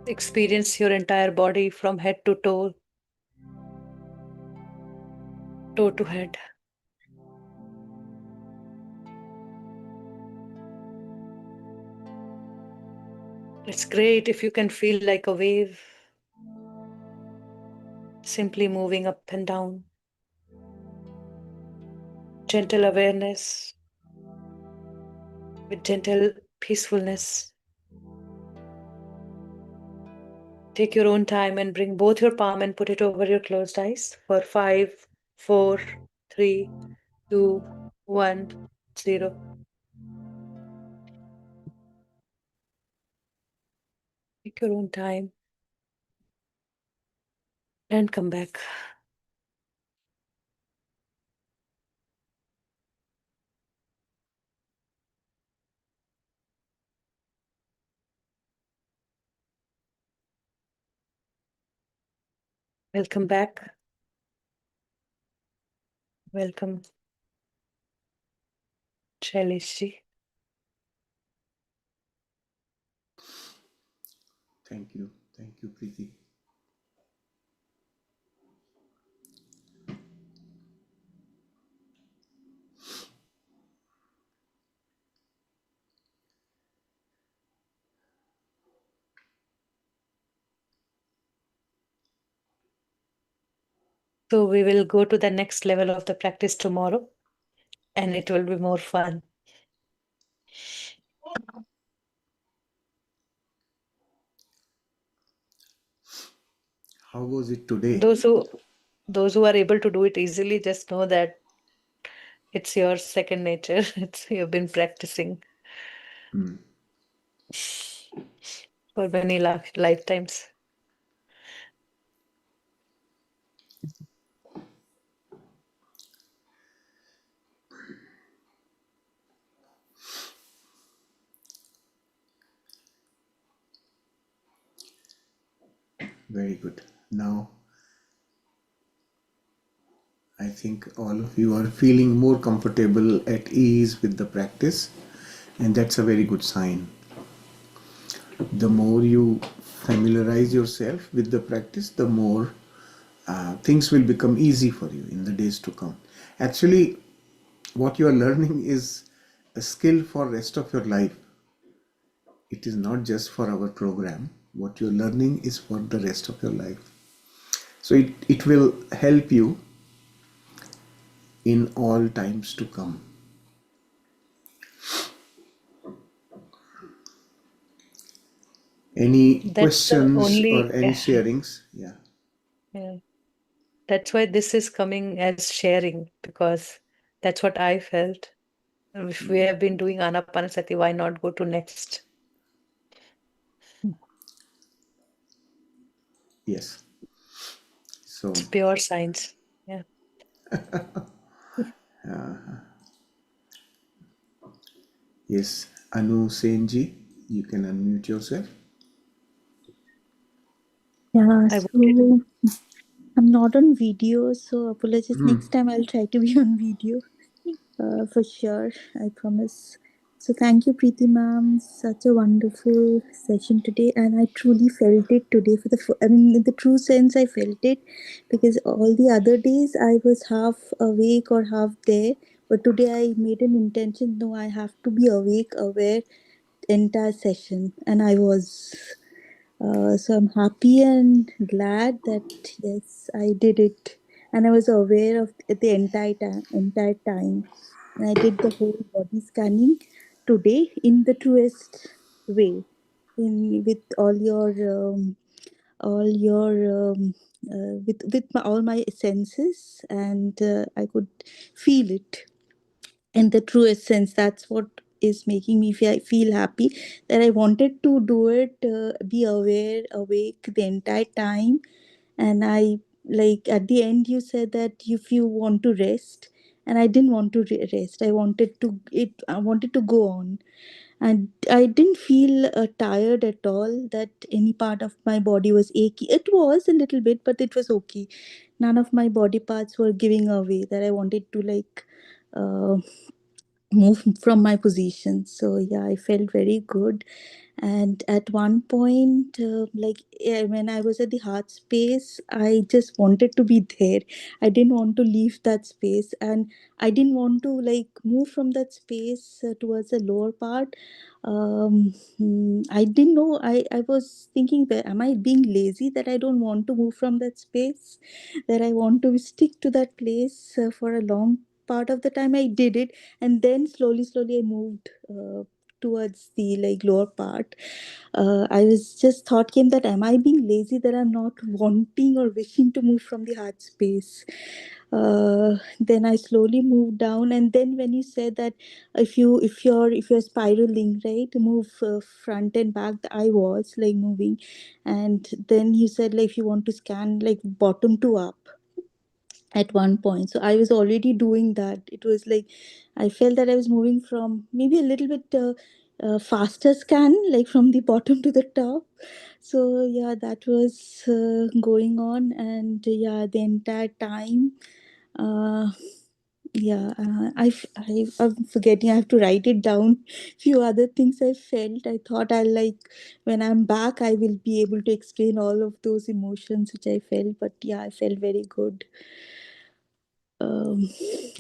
Experience your entire body from head to toe, toe to head. It's great if you can feel like a wave, simply moving up and down. Gentle awareness with gentle peacefulness. Take your own time and bring both your palm and put it over your closed eyes for 5, 4, 3, 2, 1, 0. Take your own time and come back. Welcome back. Welcome, Shailish. Thank you. Thank you, Preeti. So we will go to the next level of the practice tomorrow, and it will be more fun. How was it today? Those who are able to do it easily, just know that it's your second nature. You've been practicing for many lifetimes. Very good. Now, I think all of you are feeling more comfortable at ease with the practice, and that's a very good sign. The more you familiarize yourself with the practice, the more things will become easy for you in the days to come. Actually, what you are learning is a skill for rest of your life. It is not just for our program. What you're learning is for the rest of your life. So it will help you in all times to come. Any That's the questions or only, any sharings? Yeah. yeah, that's why this is coming as sharing, because that's what I felt. If we have been doing Anapanasati, why not go to next? Yes. So, It's pure science. Yeah. yes, Anu Senji, you can unmute yourself. Yeah, I wanted, so I'm not on video, so apologies. Next time I'll try to be on video for sure. I promise. So thank you, Preeti ma'am. Such a wonderful session today, and I truly felt it today. I mean, in the true sense, I felt it because all the other days I was half awake or half there, but today I made an intention. No, I have to be awake, aware, entire session, and I was. So I'm happy and glad that yes, I did it, and I was aware of the entire time, and I did the whole body scanning today in the truest way, in with all your all my senses, and I could feel it in the truest sense. That's what is making me feel happy, that I wanted to do it, be aware, awake the entire time. And I, like, at the end you said that if you want to rest, and I didn't want to rest. I wanted to go on, and I didn't feel tired at all, that any part of my body was achy. It was a little bit, but it was okay. None of my body parts were giving away, that I wanted to, like, uh, move from my position. So yeah, I felt very good. And at one point, when I was at the heart space, I just wanted to be there. I didn't want to leave that space, and I didn't want to, like, move from that space towards the lower part. I didn't know. I was thinking, that am I being lazy, that I don't want to move from that space, that I want to stick to that place for a long part of the time. I did it, and then slowly I moved towards the, like, lower part. I was just thought came, that am I being lazy, that I'm not wanting or wishing to move from the heart space. Then I slowly moved down, and then when you said that if you're spiraling, right, move front and back, I was like moving. And then you said, like, if you want to scan, like, bottom to up at one point. So I was already doing that. It was like I felt that I was moving from maybe a little bit faster scan, like from the bottom to the top. So yeah, that was going on, and yeah, the entire time. Uh, I'm forgetting. I have to write it down. Few other things I felt. I thought I'll, like, when I'm back, I will be able to explain all of those emotions which I felt. But yeah, I felt very good um,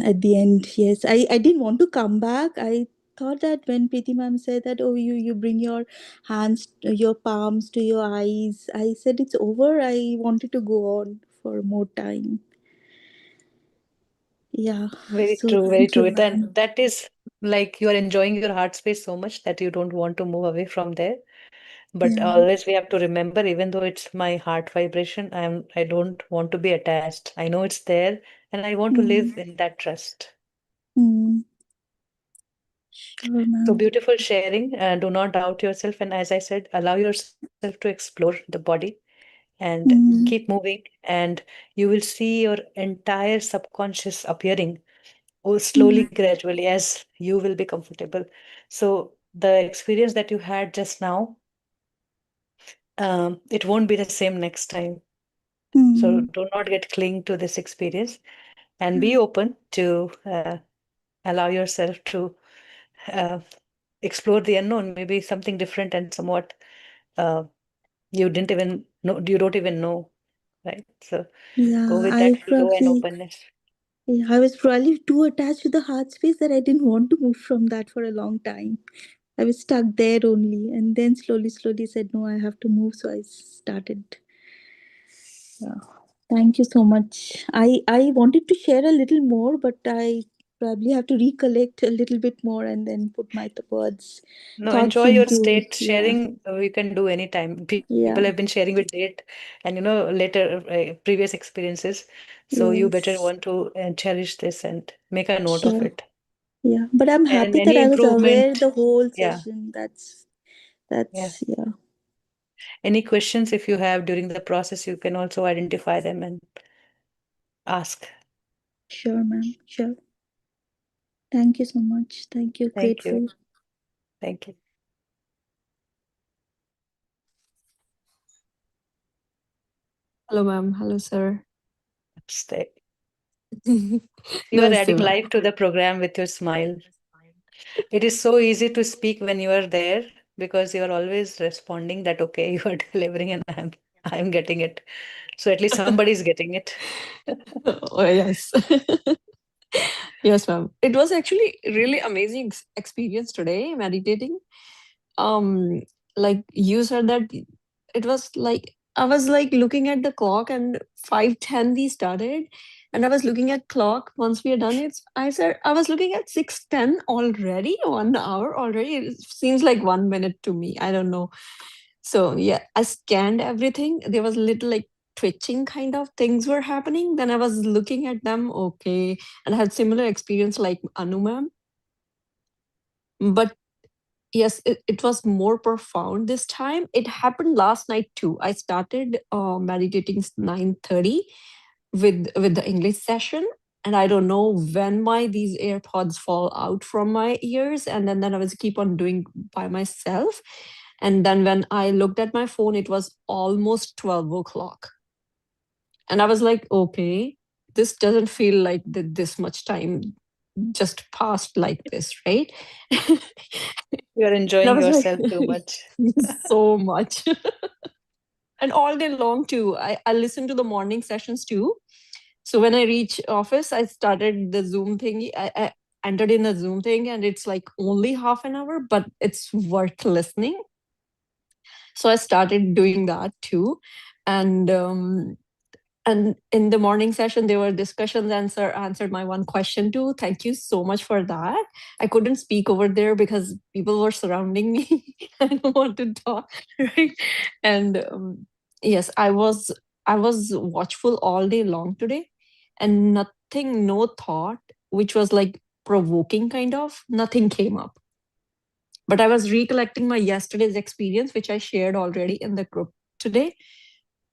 at the end. Yes, I didn't want to come back. I thought that when Preeti ma'am said that, oh, you bring your hands, your palms to your eyes, I said it's over. I wanted to go on for more time. Yeah. very So true, very thank you, true. ma'am. Then that is like you are enjoying your heart space so much that you don't want to move away from there. But Yeah. always we have to remember, even though it's my heart vibration, I don't want to be attached. I know it's there, and I want to Mm, live in that trust. mm, sure, So ma'am. beautiful sharing. Do not doubt yourself, and as I said, allow yourself to explore the body and keep Mm, moving, and you will see your entire subconscious appearing, or slowly, mm, gradually, as you will be comfortable. So the experience that you had just now, it won't be the same next time. So mm, do not get cling to this experience, and be open to allow yourself to uh, explore the unknown, maybe something different and somewhat uh, you don't even know, right? So go yeah, with that I flow and probably, openness. yeah, I was probably too attached to the heart space that I didn't want to move from that for a long time. I was stuck there only, and then slowly said, no, I have to move. So I started. Yeah. Thank you so much. I wanted to share a little more, but I probably have to recollect a little bit more and then put my words, No, thoughts enjoy your into. state. Yeah, Sharing, we can do anytime. People have yeah, been sharing with date and later previous experiences. So you better yes, want to cherish this and make a note of sure. it. Yeah, but I'm And happy that any I was aware improvement, the whole yeah, session. yeah. Yeah, Any questions if you have during the process, you can also identify them and ask. sure, ma'am. Sure. Thank you so much. Thank you. Thank you. Grateful. Thank you. Hello, ma'am. Hello, sir. Stay. You are Namaste, adding ma'am. life to the program with your smile. It is so easy to speak when you are there because you are always responding that okay, you are delivering and I'm getting it. So at least somebody is getting it. Oh, yes. Yes, ma'am. It was actually really amazing experience today meditating. Um, like you said that it was like I was like looking at the clock and 5:10 we started, and I was looking at clock once we are done. I said I was looking at 6:10 already, 1 hour already. It seems like 1 minute to me. I don't know. So yeah, I scanned everything. There was little like twitching kind of things were happening. Then I was looking at them, okay, and I had similar experience like Anu ma'am. But yes, it was more profound this time. It happened last night too. I started meditating 9:30 with the English session, and I don't know when my these AirPods fall out from my ears, and then I was keep on doing by myself. And then when I looked at my phone, it was almost 12 o'clock, and I was like, okay, this doesn't feel like this much time just passed like this, right? You are And I enjoying was like, yourself too much. so much. And all day long too. I listened to the morning sessions too. So when I reach office, I started the Zoom thing. I entered in the Zoom thing, and it's like only half an hour, but it's worth listening. So I started doing that too. And and in the morning session there were discussions, answered my one question too. Thank you so much for that. I couldn't speak over there because people were surrounding me. I don't want to talk. Right. And yes, I was watchful all day long today, and nothing, no thought which was like provoking kind of, nothing came up. But I was recollecting my yesterday's experience, which I shared already in the group today.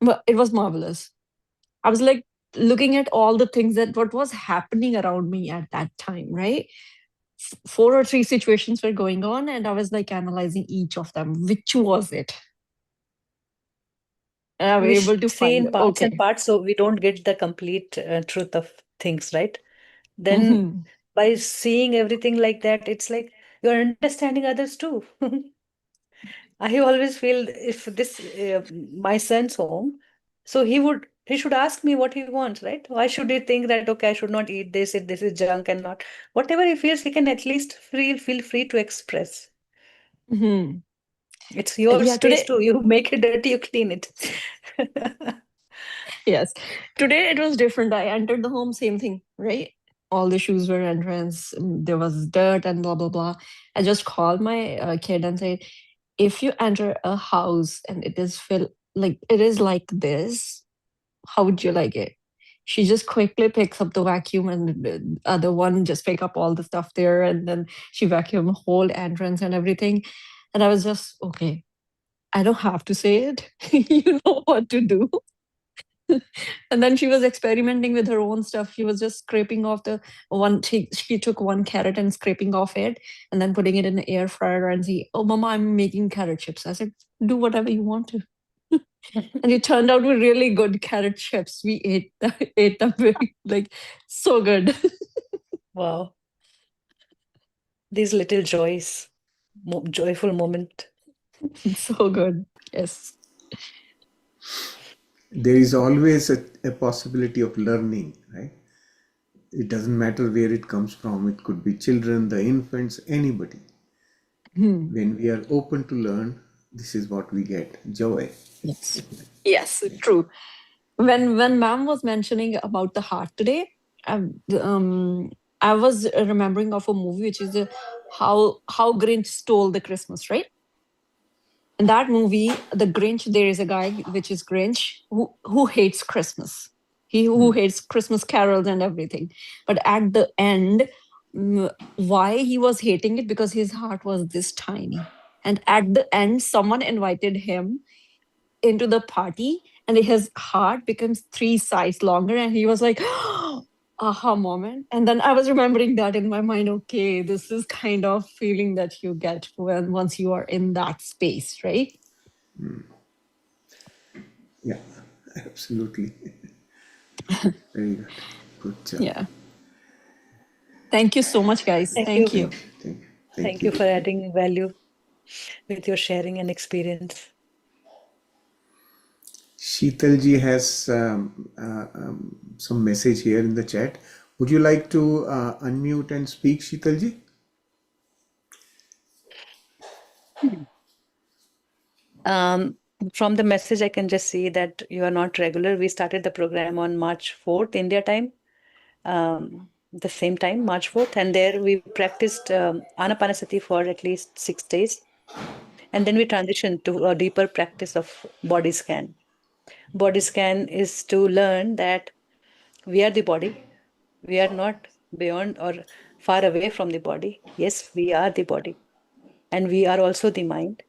But it was marvelous. I was like looking at all the things that what was happening around me at that time, right? Four or three situations were going on, and I was like analyzing each of them. Which was it? And I was We able to see find, in parts and okay. parts, so we don't get the complete truth of things, right? Then Mhm. by seeing everything like that, it's like you're understanding others too. I always feel if this my son's home, so he should ask me what he wants, right? Why should he think that okay, I should not eat this if this is junk and not whatever he feels, he can at least feel free to express. Mhm. It's your Yeah, space today, too. You make it dirty, you clean it. yes. Today it was different. I entered the home, same thing, right? All the shoes were entrance. There was dirt and blah, blah, blah. I just called my kid and said, if you enter a house and it is filled like it is like this, how would you like it? She just quickly picks up the vacuum, and the other one just pick up all the stuff there, and then she vacuum whole entrance and everything. And I was just, okay, I don't have to say it. You know what to do. And then she was experimenting with her own stuff. She was just scraping off the one. She took one carrot and scraping off it, and then putting it in the air fryer and see, oh, mama, I'm making carrot chips. I said, do whatever you want to. And it turned out with really good carrot chips. We ate them very like so good. Wow, these little joys, joyful moment. So good. Yes. There is always a possibility of learning, right? It doesn't matter where it comes from. It could be children, the infants, anybody. When we are open to learn, this is what we get, joy. Yes. Yes, true. When ma'am was mentioning about the heart today, I was remembering of a movie which is how Grinch stole the Christmas, right? In that movie, the Grinch, there is a guy which is Grinch who hates Christmas. He who hates Christmas carols and everything. But at the end, why he was hating it? Because his heart was this tiny. And at the end, someone invited him into the party, and his heart becomes 3 sizes longer, and he was like, aha moment. And then I was remembering that in my mind. Okay, this is kind of feeling that you get when once you are in that space, right? Yeah, absolutely. Very good. Good job. Yeah. Thank you so much, guys. Thank you. Thank you. Thank you for adding value with your sharing and experience. Sheetalji has some message here in the chat. Would you like to unmute and speak, Sheetalji? From the message, I can just see that you are not regular. We started the program on March 4th, India time, the same time, March 4th. And there we practiced Anapanasati for at least 6 days. And then we transitioned to a deeper practice of body scan. Body scan is to learn that we are the body. We are not beyond or far away from the body. Yes, we are the body. And we are also the mind.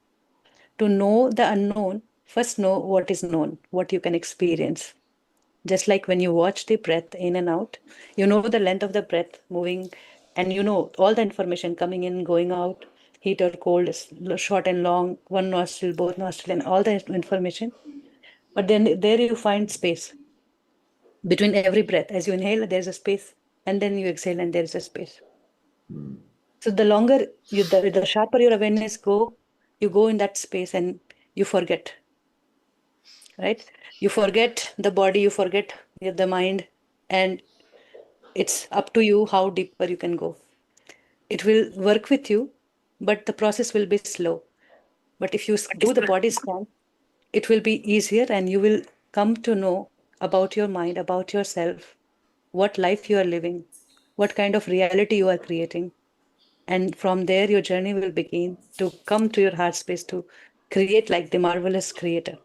To know the unknown, first know what is known, what you can experience. Just like when you watch the breath in and out, you know the length of the breath moving, and you know all the information coming in, going out, heat or cold, short and long, one nostril, both nostril, and all the information. But then there you find space between every breath. As you inhale, there's a space, and then you exhale, and there's a space. So the longer you, the sharper your awareness you go in that space, and you forget, right? You forget the body, you forget the mind, and it's up to you how deeper you can go. It will work with you, but the process will be slow. But if you do the body scan, it will be easier, and you will come to know about your mind, about yourself, what life you are living, what kind of reality you are creating. And from there, your journey will begin to come to your heart space to create like the marvelous creator.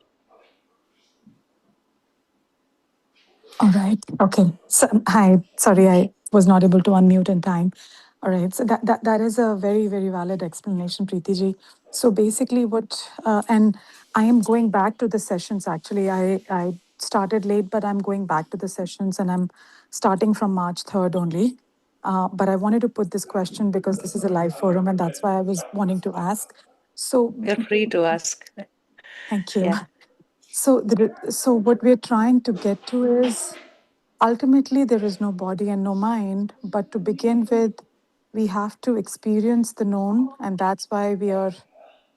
All right. Okay. So, hi. Sorry, I was not able to unmute in time. All right. So that is a very, very valid explanation, Preeti ji. So basically and I am going back to the sessions actually. I started late, but I'm going back to the sessions and I'm starting from March 3rd only. But I wanted to put this question because this is a live forum and that's why I was wanting to ask. So You're free to ask. thank you. Yeah. So what we're trying to get to is ultimately there is no body and no mind, but to begin with, we have to experience the known, and that's why we are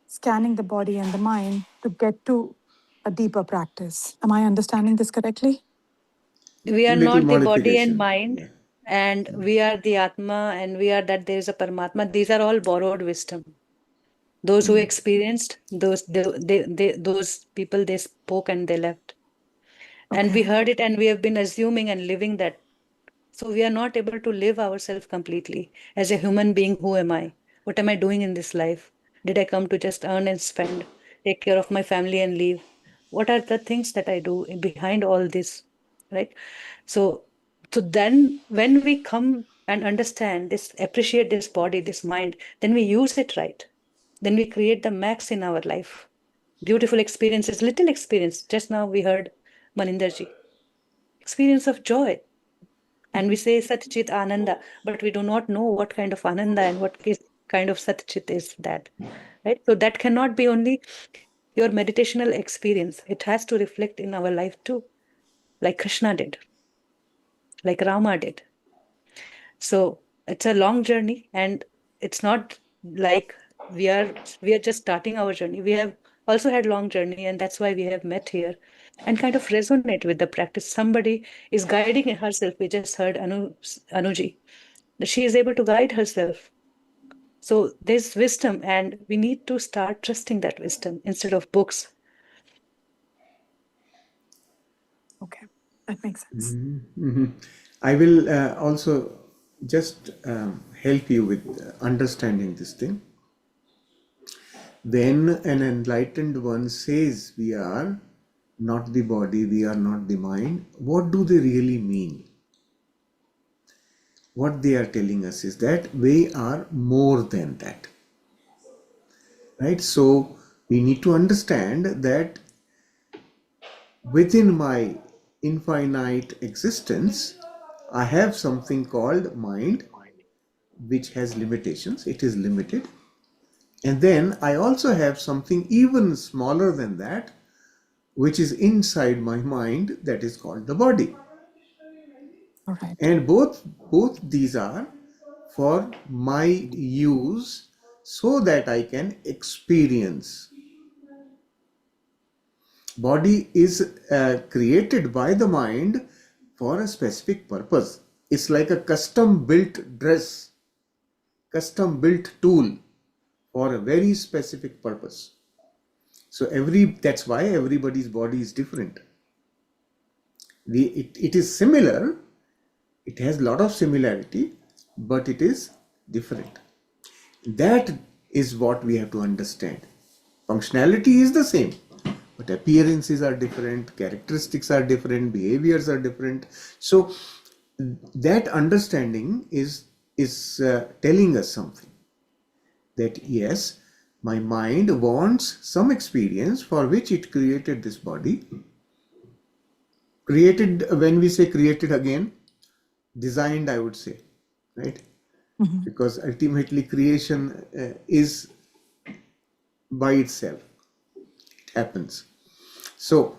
scanning the body and the mind to get to a deeper practice. Am I understanding this correctly? We are Little not the body and modification. mind, Yeah. and we are the Atma, and we are that there is a Paramatma. These are all borrowed wisdom. Those who experienced, those people, they spoke and they left. And we Okay. heard it, and we have been assuming and living that. So we are not able to live ourselves completely. As a human being, who am I? What am I doing in this life? Did I come to just earn and spend, take care of my family and leave? What are the things that I do behind all this? Right? So, so then when we come and understand this, appreciate this body, this mind, then we use it right. Then we create the max in our life. Beautiful experiences, little experience. Just now we heard Maninderji. Experience of joy. And we say Satchit Ananda, but we do not know what kind of Ananda and what kind of Satchit is that. Right? So that cannot be only your meditational experience. It has to reflect in our life too, like Krishna did, like Rama did. So it's a long journey, and it's not like we are just starting our journey. We have also had long journey, and that's why we have met here and kind of resonate with the practice. Somebody is guiding herself. We just heard Anuji, that she is able to guide herself. So there's wisdom, and we need to start trusting that wisdom instead of books. Okay, that makes sense. I will also just help you with understanding this thing. When an enlightened one says we are not the body, we are not the mind, what do they really mean? What they are telling us is that we are more than that. Right? So we need to understand that within my infinite existence, I have something called mind, which has limitations. It is limited. And then I also have something even smaller than that, which is inside my mind, that is called the body. All right. And both these are for my use so that I can experience. Body is created by the mind for a specific purpose. It's like a custom built dress, custom built tool for a very specific purpose. So that's why everybody's body is different. It is similar, it has a lot of similarity, but it is different. That is what we have to understand. Functionality is the same, but appearances are different, characteristics are different, behaviors are different. So that understanding is telling us something, that yes, my mind wants some experience for which it created this body. Created, when we say created, again, designed, I would say, right? Mhm. Because ultimately creation is by itself, it happens. So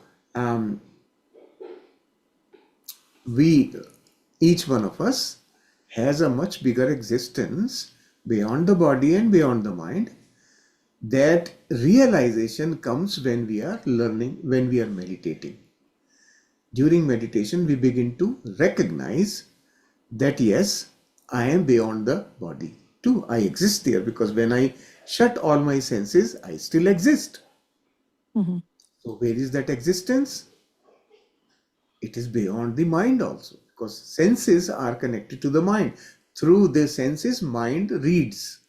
we, each one of us, has a much bigger existence beyond the body and beyond the mind. That realization comes when we are learning, when we are meditating. During meditation, we begin to recognize that yes, I am beyond the body too. I exist there, because when I shut all my senses, I still exist. Mhm. So where is that existence? It is beyond the mind also, because senses are connected to the mind. Through the senses, mind reads.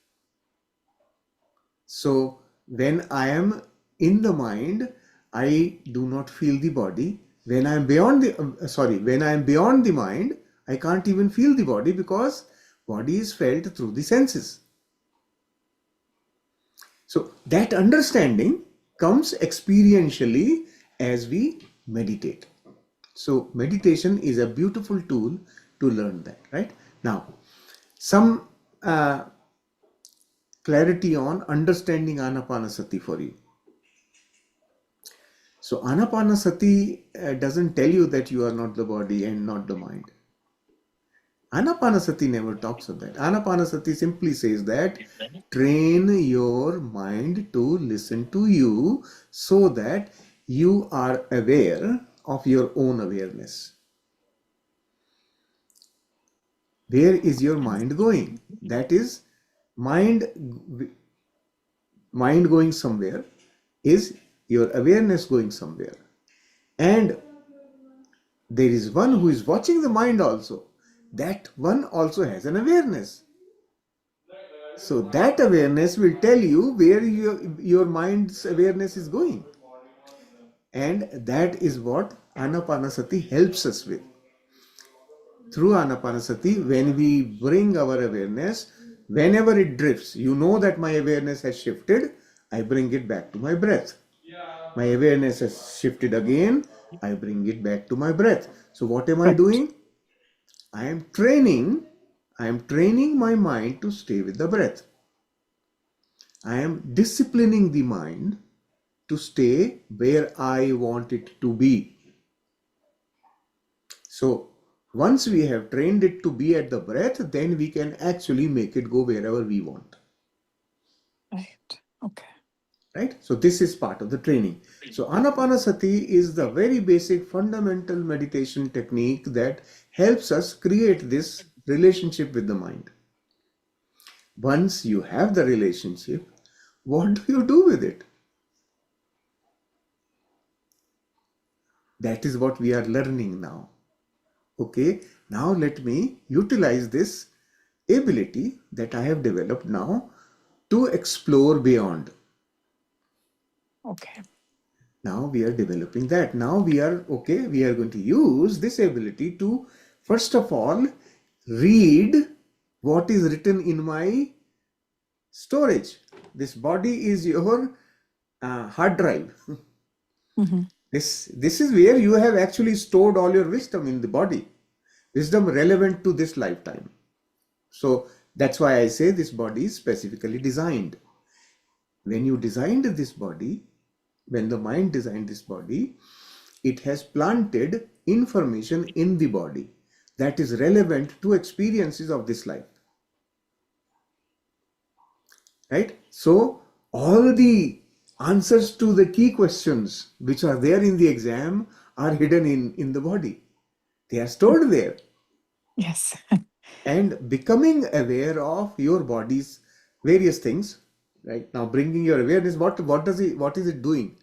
So when I am in the mind, I do not feel the body. When I am beyond when I am beyond the mind, I can't even feel the body, because body is felt through the senses. So that understanding comes experientially as we meditate. So meditation is a beautiful tool to learn that, right? Now, some clarity on understanding Anapanasati for you. So Anapanasati doesn't tell you that you are not the body and not the mind. Anapanasati never talks of that. Anapanasati simply says that train your mind to listen to you so that you are aware of your own awareness. Where is your mind going? That is, mind going somewhere is your awareness going somewhere. And there is one who is watching the mind also. That one also has an awareness. So that awareness will tell you where your mind's awareness is going. And that is what Anapanasati helps us with. Through Anapanasati, when we bring our awareness, whenever it drifts, you know that my awareness has shifted, I bring it back to my breath. My awareness has shifted again, I bring it back to my breath. So what am I Right. doing? I am training my mind to stay with the breath. I am disciplining the mind to stay where I want it to be. So once we have trained it to be at the breath, then we can actually make it go wherever we want. Right. Okay. Right? So this is part of the training. So Anapanasati is the very basic fundamental meditation technique that helps us create this relationship with the mind. Once you have the relationship, what do you do with it? That is what we are learning now. Okay, now let me utilize this ability that I have developed now to explore beyond. Okay. Now we are developing that. Now we are going to use this ability to, first of all, read what is written in my storage. This body is your hard drive. Mm-hmm. This is where you have actually stored all your wisdom in the body, wisdom relevant to this lifetime. So that's why I say this body is specifically designed. When you designed this body, when the mind designed this body, it has planted information in the body that is relevant to experiences of this life. Right? So all the answers to the key questions which are there in the exam are hidden in the body. They are stored there. Yes. And becoming aware of your body's various things, right? Now bringing your awareness, what is it doing?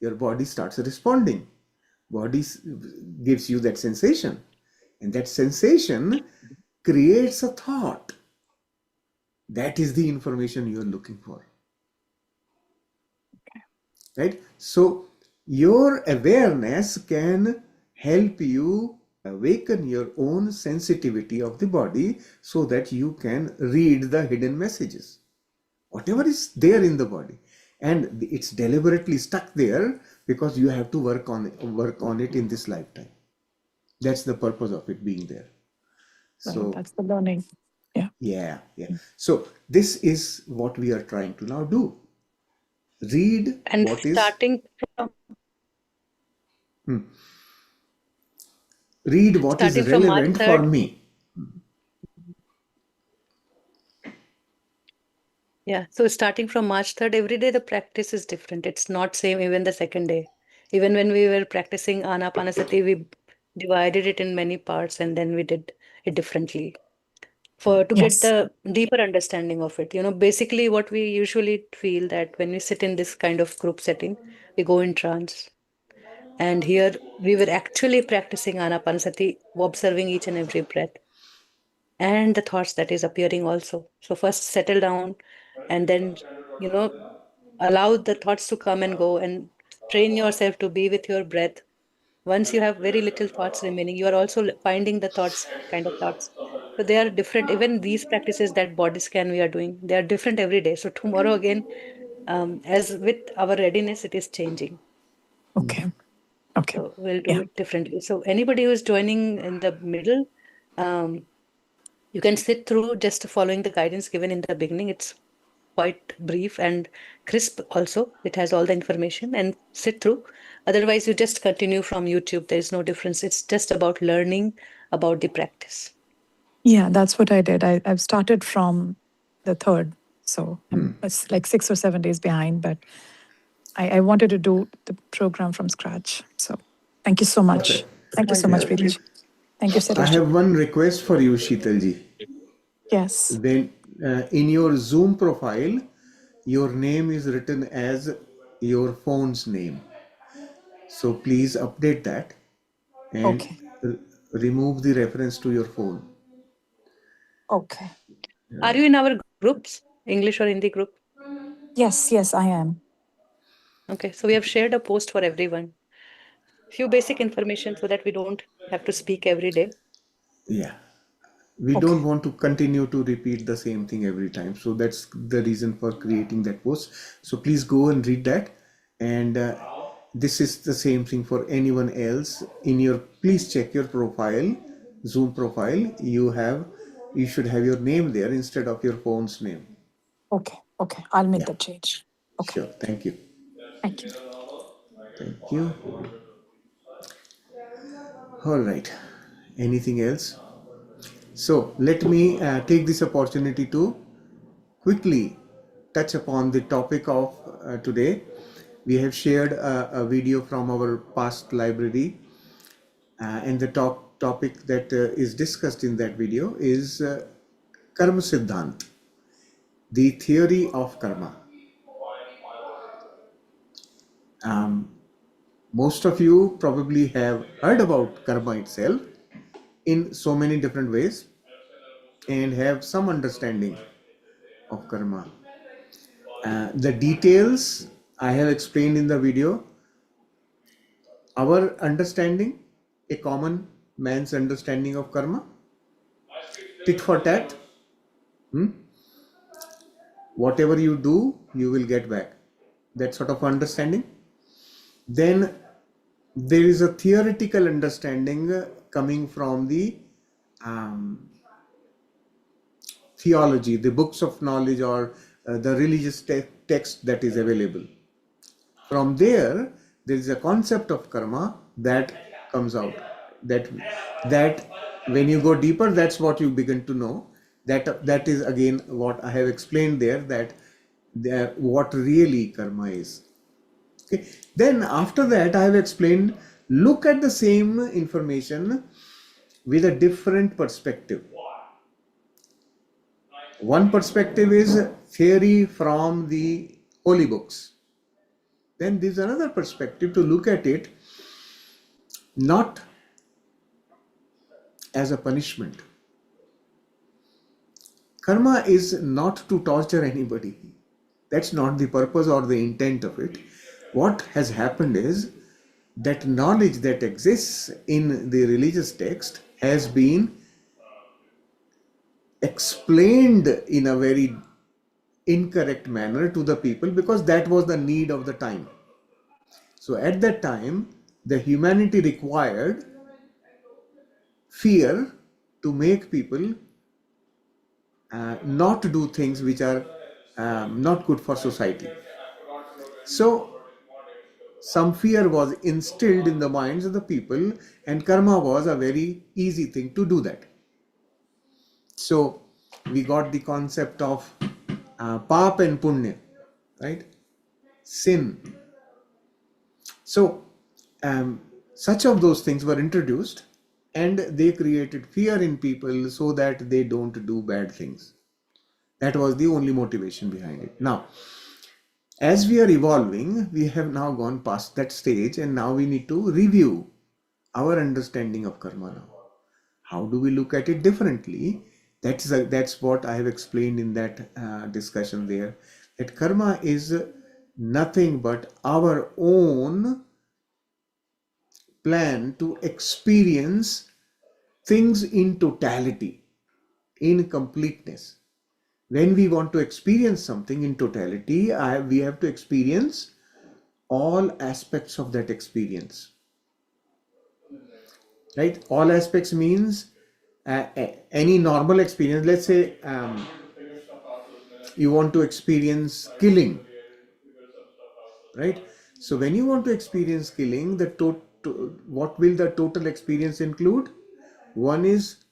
Your body starts responding. Body gives you that sensation, and that sensation creates a thought. That is the information you are looking for. Right? So your awareness can help you awaken your own sensitivity of the body so that you can read the hidden messages, whatever is there in the body. And it's deliberately stuck there because you have to work on it in this lifetime. That's the purpose of it being there. Right. So That's the learning. Yeah. yeah. So this is what we are trying to now do. Read And what is starting from March relevant for 3rd, me. yeah. So starting from March 3rd, every day the practice is different. It's not same even the second day. Even when we were practicing Anapanasati, we divided it in many parts and then we did it differently to get Yes. the deeper understanding of it. Basically what we usually feel that when we sit in this kind of group setting, we go in trance. And here we were actually practicing Anapanasati, observing each and every breath and the thoughts that is appearing also. So first settle down and then, you know, allow the thoughts to come and go and train yourself to be with your breath. Once you have very little thoughts remaining, you are also finding the kind of thoughts. So they are different. Even these practices that body scan we are doing, they are different every day. So tomorrow again, as with our readiness, it is changing. Okay. Okay. So we'll do Yeah. it differently. So anybody who is joining in the middle, um, you can sit through just following the guidance given in the beginning. It's quite brief and crisp also. It has all the information and sit through. Otherwise, you just continue from YouTube. There is no difference. It's just about learning about the practice. Yeah, that's what I did. I've started from the third. So it's like 6 or 7 days behind, but I wanted to do the program from scratch. So thank you so much. Perfect. Thank you so much, Wonderful. Preeti. Thank you, I Sareshji. have one request for you, Sheetalji. Yes. When in your Zoom profile, your name is written as your phone's name. So please update that and Okay. remove the reference to your phone. Okay. Are you in our groups, English or Hindi group? Yes, yes, I am. Okay, so we have shared a post for everyone. Few basic information so that we don't have to speak every day. Yeah. We Okay. don't want to continue to repeat the same thing every time. So that's the reason for creating that post. So please go and read that. And this is the same thing for anyone else. Please check your profile, Zoom profile. You should have your name there instead of your phone's name. Okay. Okay. I'll make Yeah, that change. Okay. sure. Thank you. Thank you. Thank you. All right. Anything else? So let me take this opportunity to quickly touch upon the topic of today. We have shared a video from our past library, and the topic that is discussed in that video is Karma Siddhant. the theory of karma. Most of you probably have heard about karma itself in so many different ways and have some understanding of karma. The details I have explained in the video. Our understanding, a common man's understanding of karma, tit for tat. Whatever you do, you will get back. That sort of understanding. Then there is a theoretical understanding coming from the theology, the books of knowledge, or the religious text that is available. From there is a concept of karma that comes out. That when you go deeper, that's what you begin to know. That is again what I have explained there. What really karma is. Okay. Then after that, I have explained. Look at the same information with a different perspective. One perspective is theory from the holy books. Then there's another perspective to look at it not as a punishment. Karma is not to torture anybody. That's not the purpose or the intent of it. What has happened is that knowledge that exists in the religious text has been explained in a very incorrect manner to the people because that was the need of the time. So at that time, the humanity required fear to make people not do things which are not good for society. So some fear was instilled in the minds of the people, and karma was a very easy thing to do that. So we got the concept of pap and punya, right? Sin. So such of those things were introduced, and they created fear in people so that they don't do bad things. That was the only motivation behind it. Now, as we are evolving, we have now gone past that stage, and now we need to review our understanding of karma now. How do we look at it differently? That's what I have explained in that discussion there. That karma is nothing but our own plan to experience things in totality, in completeness. When we want to experience something in totality, we have to experience all aspects of that experience. Right? All aspects means any normal experience. Let's say you want to experience killing. Right? So when you want to experience killing, what will the total experience include? One is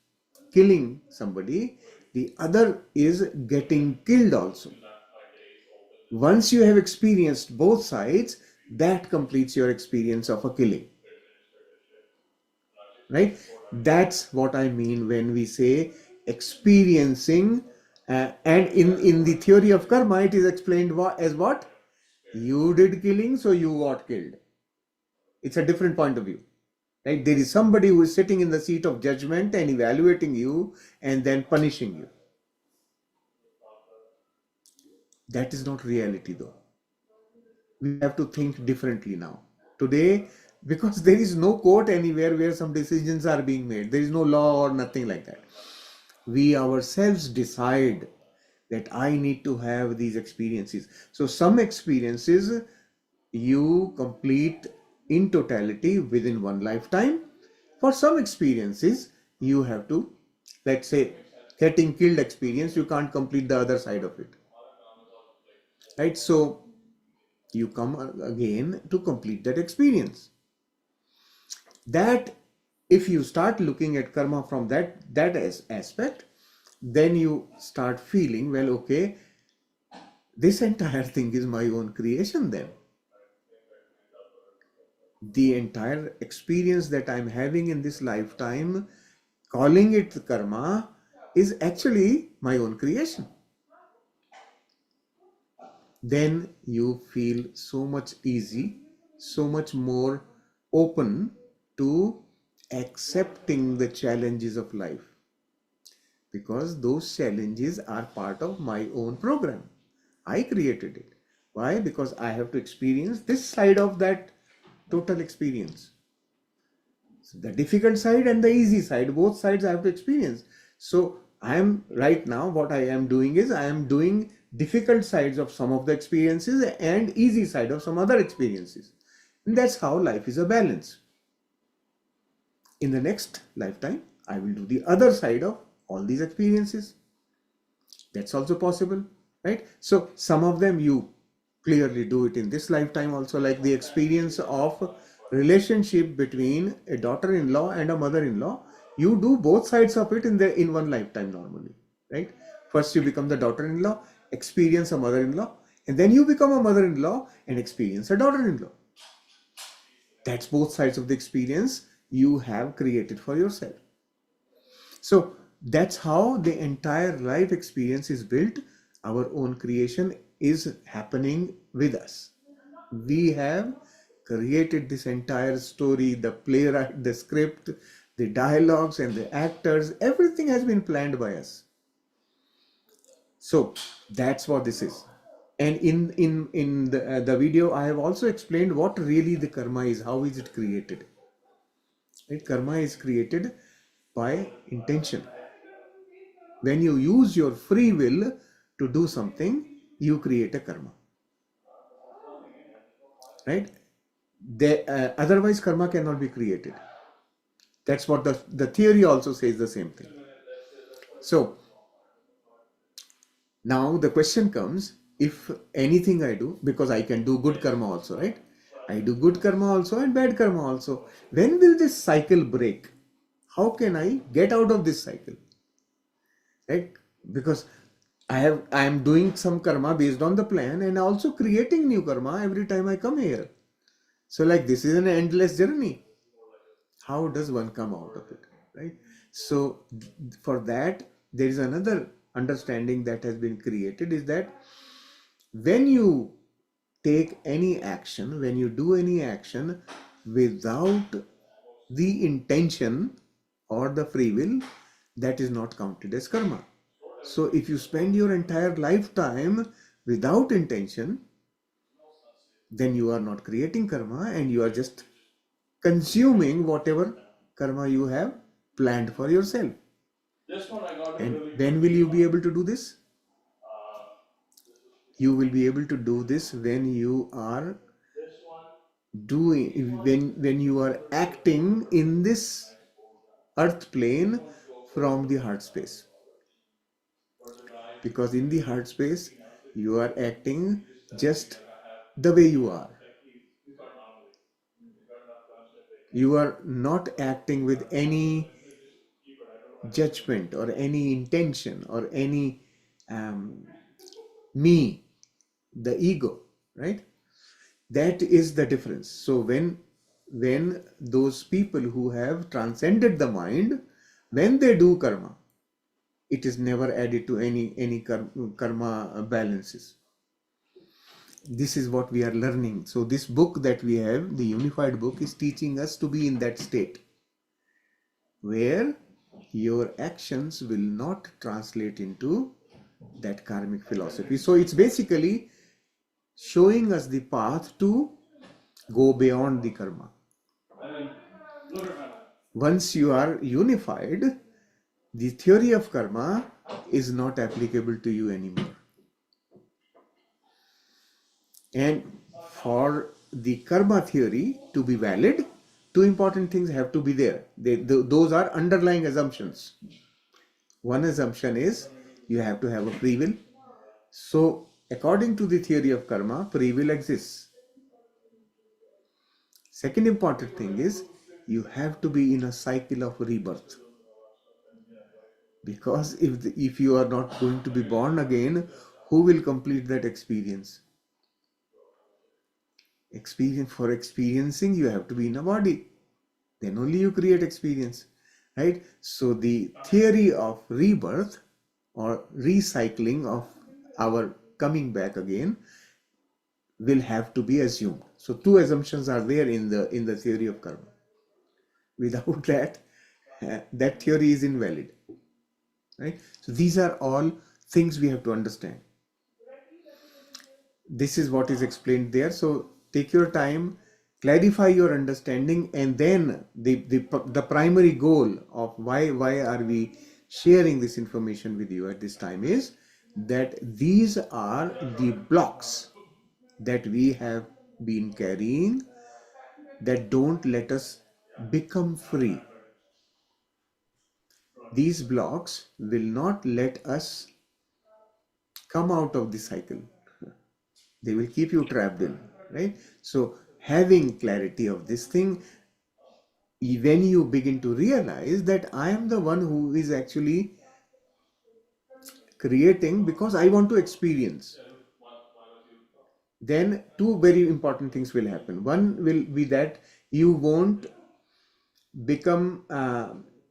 killing somebody, the other is getting killed also. Once you have experienced both sides, that completes your experience of a killing. Right? That's what I mean when we say experiencing, and in the theory of karma, it is explained as what? You did killing, so you got killed. It's a different point of view. Right? There is somebody who is sitting in the seat of judgment and evaluating you and then punishing you. That is not reality though. We have to think differently now. Today, because there is no court anywhere where some decisions are being made. There is no law or nothing like that. We ourselves decide that I need to have these experiences. So some experiences you complete in totality within one lifetime. For some experiences, you have to, let's say, getting killed experience, you can't complete the other side of it. Right? So you come again to complete that experience. That if you start looking at karma from that aspect, then you start feeling, well, okay, this entire thing is my own creation then. The entire experience that I'm having in this lifetime, calling it karma, is actually my own creation. then you feel so much easy, so much more open to accepting the challenges of life, because those challenges are part of my own program. I created it. Why? Because I have to experience this side of that total experience. So the difficult side and the easy side, both sides I have to experience. So I am right now, what I am doing is I am doing difficult sides of some of the experiences and easy side of some other experiences. And that's how life is a balance. In the next lifetime, I will do the other side of all these experiences. That's also possible, right? So some of them you clearly do it in this lifetime also, like the experience of relationship between a daughter-in-law and a mother-in-law. You do both sides of it in one lifetime normally, right? First you become the daughter-in-law, experience a mother-in-law, and then you become a mother-in-law and experience a daughter-in-law. That's both sides of the experience you have created for yourself. So that's how the entire life experience is built. Our own creation is happening with us. We have created this entire story, the playwright, the script, the dialogues and the actors, everything has been planned by us. So that's what this is. And in the video, I have also explained what really the karma is, how is it created. Right? Karma is created by intention. When you use your free will to do something, you create a karma. Right? Otherwise, karma cannot be created. That's what the theory also says the same thing. So, now the question comes, if anything I do, because I can do good karma also, right? I do good karma also and bad karma also. When will this cycle break? How can I get out of this cycle? Right? Because I am doing some karma based on the plan and also creating new karma every time I come here. So like this is an endless journey. How does one come out of it? Right? So for that, there is another understanding that has been created, is that when you take any action, when you do any action without the intention or the free will, that is not counted as karma. So if you spend your entire lifetime without intention, then you are not creating karma and you are just consuming whatever karma you have planned for yourself. And when will you be able to do this? You will be able to do this when you are when you are acting in this earth plane from the heart space. Because in the heart space, you are acting just the way you are. You are not acting with any judgment or any intention or any me, the ego, right? That is the difference. So when those people who have transcended the mind, when they do karma, it is never added to any karma balances. This is what we are learning. So this book that we have, the unified book, is teaching us to be in that state where your actions will not translate into that karmic philosophy. So it's basically showing us the path to go beyond the karma. Once you are unified, the theory of karma is not applicable to you anymore. And for the karma theory to be valid, two important things have to be there. Those are underlying assumptions. One assumption is you have to have a free will. So, according to the theory of karma, free will exists. Second important thing is you have to be in a cycle of rebirth. Because if you are not going to be born again, who will complete that experience? For experiencing, you have to be in a body. Then only you create experience, right? So the theory of rebirth or recycling of our coming back again will have to be assumed. So two assumptions are there in the theory of karma. Without that, that theory is invalid, right? So these are all things we have to understand. This is what is explained there. So take your time, clarify your understanding, and then the primary goal of why are we sharing this information with you at this time is that these are the blocks that we have been carrying that don't let us become free. These blocks will not let us come out of the cycle. They will keep you trapped in, right? So having clarity of this thing, when you begin to realize that I am the one who is actually creating because I want to experience, then two very important things will happen. One will be that you won't become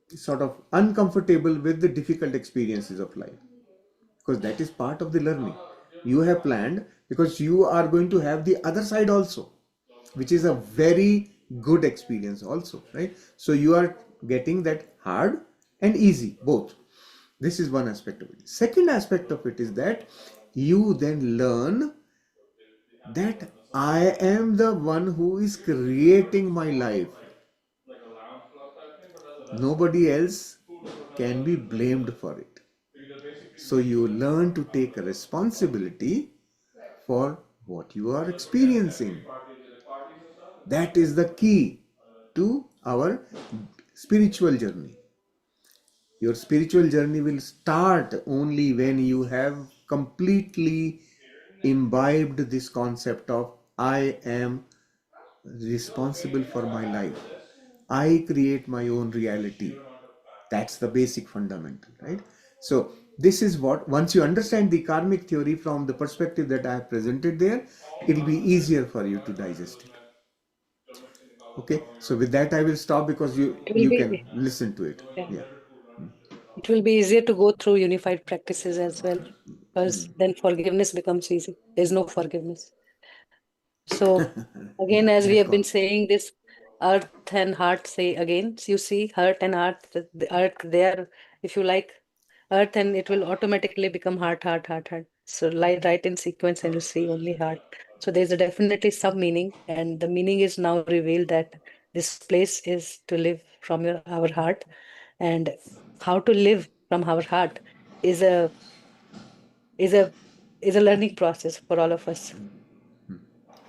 sort of uncomfortable with the difficult experiences of life, because that is part of the learning you have planned, because you are going to have the other side also, which is a very good experience also, right? So you are getting that hard and easy both. This is one aspect of it. Second aspect of it is that you then learn that I am the one who is creating my life. Nobody else can be blamed for it. So you learn to take a responsibility for what you are experiencing. That is the key to our spiritual journey. Your spiritual journey will start only when you have completely imbibed this concept of I am responsible for my life. I create my own reality. That's the basic fundamental, right? So this is what, once you understand the karmic theory from the perspective that I have presented there, it will be easier for you to digest it. Okay, so with that I will stop, because It will you be, can listen to it. yeah, Yeah. it will be easier to go through unified practices as well, because then forgiveness becomes easy. There's no forgiveness. So again, as we That have been con saying, this earth and heart say again. So you see, heart and heart, the earth there, if you like, earth, and it will automatically become heart, heart, heart, heart. So like right in sequence, and you see only heart. So there's a definitely some meaning, and the meaning is now revealed that this place is to live from our heart, and how to live from our heart is a is a is a learning process for all of us,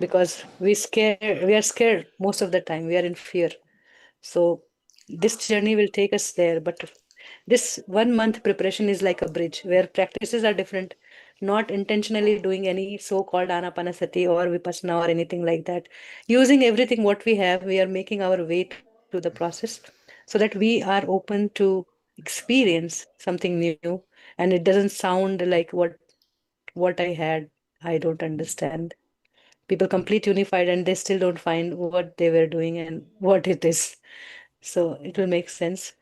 because we are scared most of the time. We are in fear. So this journey will take us there, but this 1 month preparation is like a bridge where practices are different, not intentionally doing any so-called anapanasati or vipassana or anything like that. Using everything what we have, we are making our way to the process so that we are open to experience something new, and it doesn't sound like what I had. I don't understand. People complete unified and they still don't find what they were doing and what it is. So it will make sense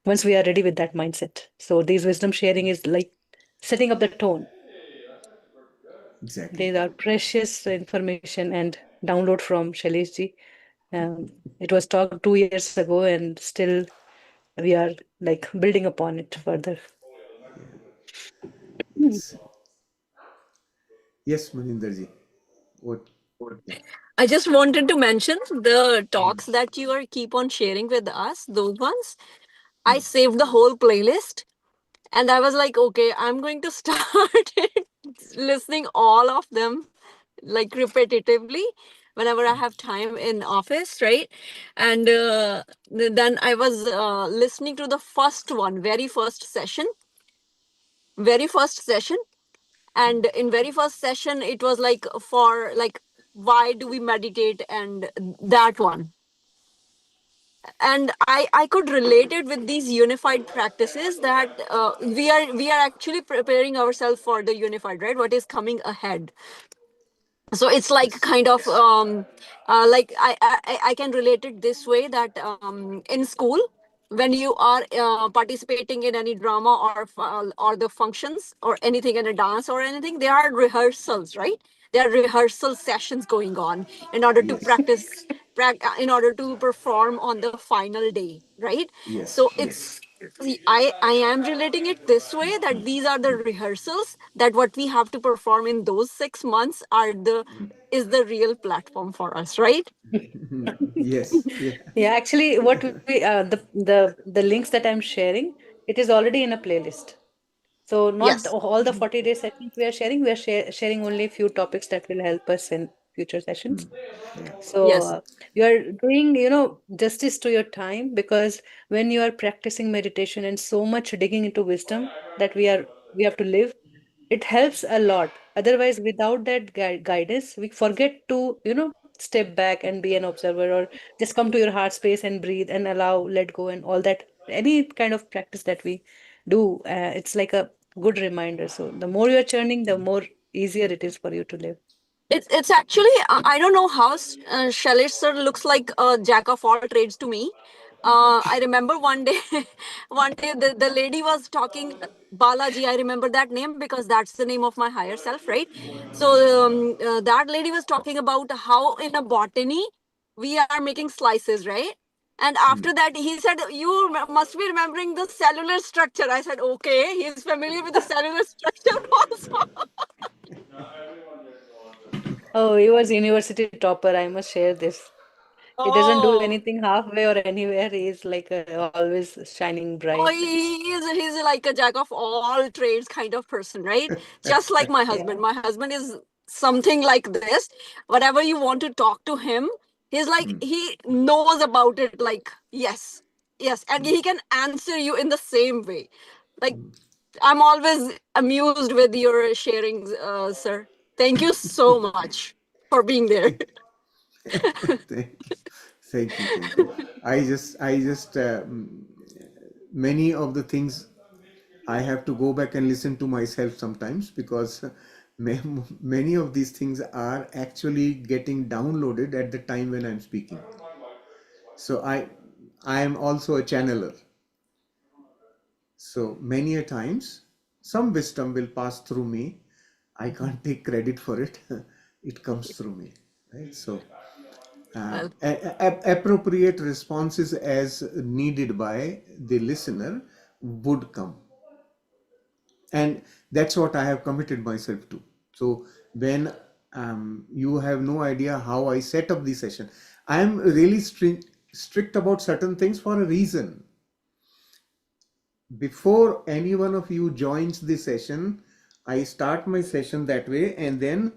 once we are ready with that mindset. So these wisdom sharing is like setting up the tone. exactly. These are precious information and download from Shailesh ji. It was talked 2 years ago, and still we are like building upon it further. Hmm. Yes. Yes, Maninder ji. What? Yeah. I just wanted to mention the talks that you are keep on sharing with us, those ones. I saved the whole playlist and I was like, okay, I'm going to start listening all of them like repetitively whenever I have time in office, right? And then I was listening to the first one, very first session, and in very first session it was like for like why do we meditate and that one, and I could relate it with these unified practices that we are actually preparing ourselves for the unified, right, what is coming ahead. So it's like Yes. kind of like I can relate it this way that in school when you are participating in any drama or the functions or anything in a dance or anything, there are rehearsals, right? There are rehearsal sessions going on in order to Yes. practice, in order to perform on the final day, right? Yes. So Yes. I am relating it this way, that these are the rehearsals, that what we have to perform in those 6 months is the real platform for us, right? Yes. Yeah. Yeah, actually, what we the links that I'm sharing, it is already in a playlist. So not Yes. all the 40-day sessions we are sharing. We are sharing only a few topics that will help us in future sessions. Yeah. So Yes. you are doing, justice to your time, because when you are practicing meditation and so much digging into wisdom that we have to live, it helps a lot. Otherwise, without that guidance, we forget to, step back and be an observer, or just come to your heart space and breathe and allow, let go, and all that. Any kind of practice that we do, it's like a good reminder. So the more you're churning, the more easier it is for you to live. It's actually, I don't know how Shailesh sir looks like a jack of all trades to me. I remember one day, one day the lady was talking, Balaji. I remember that name because that's the name of my higher self, right? So that lady was talking about how in a botany we are making slices, right? And after that, he said, "You must be remembering the cellular structure." I said, "Okay." He's familiar with the cellular structure also. Oh, he was university topper. I must share this. He doesn't do Oh. anything halfway or anywhere. He is like always shining Oh, bright. he's like a jack of all trades kind of person, right? Just like my Yeah. husband. My husband is something like this. Whatever you want to talk to him, he's like, he knows about it. Like, yes, yes. And he can answer you in the same way. Like, I'm always amused with your sharings, sir. Thank you so much for being there. Thank you. Thank you. Thank you. Many of the things I have to go back and listen to myself sometimes, because many of these things are actually getting downloaded at the time when I'm speaking. So I am also a channeler. So many a times some wisdom will pass through me. I can't take credit for it. It comes through me, right? So Well, appropriate responses as needed by the listener would come, and that's what I have committed myself to. So when you have no idea how I set up the session, I am really strict about certain things for a reason. Before any one of you joins the session, I start my session that way, and then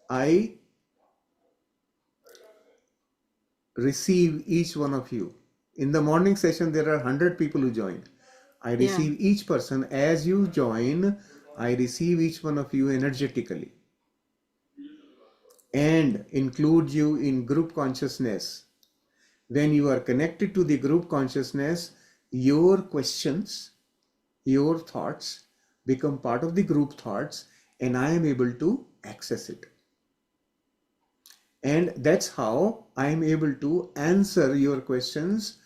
I receive each one of you. In the morning session, there are 100 people who join. I yeah. receive each person as you join. I receive each one of you energetically and include you in group consciousness. When you are connected to the group consciousness, your questions, your thoughts become part of the group thoughts, and I am able to access it. And that's how I am able to answer your questions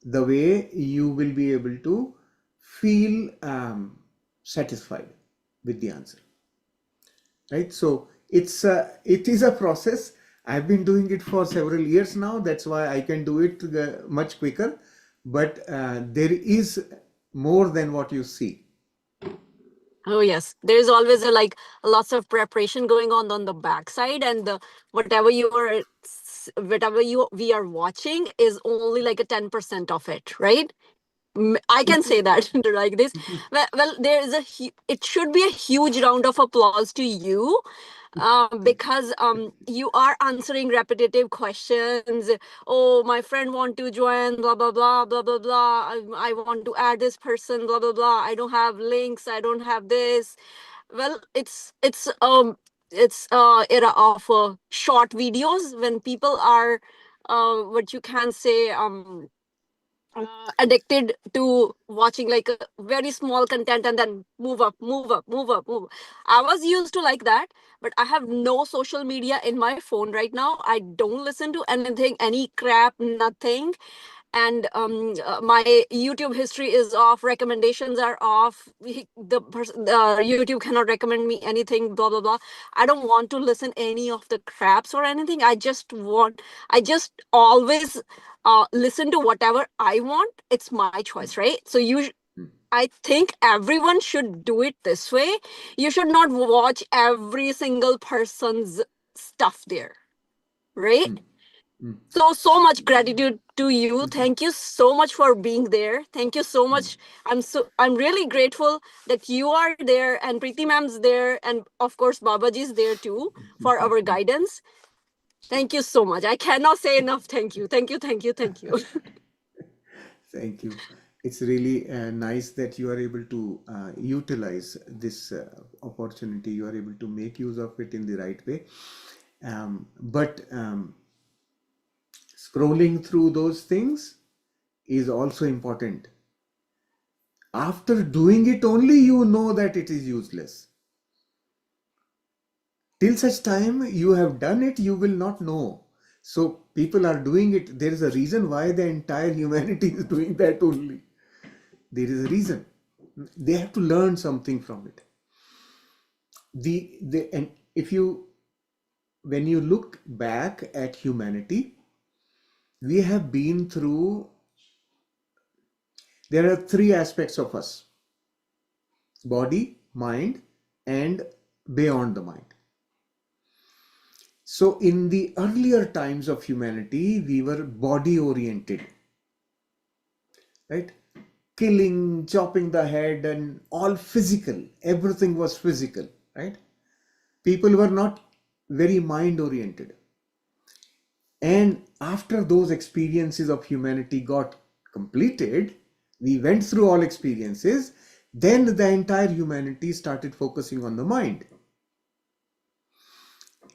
the way you will be able to feel satisfied with the answer, right? So it is a process. I've been doing it for several years now. That's why I can do it much quicker. But there is more than what you see. Oh yes, there is always a like lots of preparation going on the backside, and the whatever you we are watching is only like a 10% of it, right? I can say that like this. Well, there is it should be a huge round of applause to you, Thank you. because you are answering repetitive questions. Oh, my friend want to join, blah blah blah blah blah blah. I want to add this person, blah blah blah. I don't have links. I don't have this. Well, it's era of short videos when people are what you can say addicted to watching like a very small content and then move up, move up, move up, move. I was used to like that, but I have no social media in my phone right now. I don't listen to anything, any crap, nothing. and my YouTube history is off, recommendations are off. The YouTube cannot recommend me anything, blah blah blah. I don't want to listen any of the craps or anything. I just always listen to whatever I want. It's my choice, right? So I think everyone should do it this way. You should not watch every single person's stuff there, right? So much gratitude to you. Thank you so much for being there. Thank you so much. I'm really grateful that you are there and Preeti ma'am's there, and of course Babaji's there too for our guidance. Thank you so much. I cannot say enough. Thank you. Thank you. Thank you. Thank you. Thank you. It's really nice that you are able to utilize this opportunity. You are able to make use of it in the right way. But scrolling through those things is also important. After doing it only, you know that it is useless. Till such time you have done it, you will not know. So people are doing it. There is a reason why the entire humanity is doing that only. There is a reason. They have to learn something from it. And when you look back at humanity, we have been through. There are three aspects of us: body, mind, and beyond the mind. So in the earlier times of humanity, we were body oriented, right? Killing, chopping the head, and all physical. Everything was physical, right? People were not very mind oriented. And after those experiences of humanity got completed, we went through all experiences, then the entire humanity started focusing on the mind.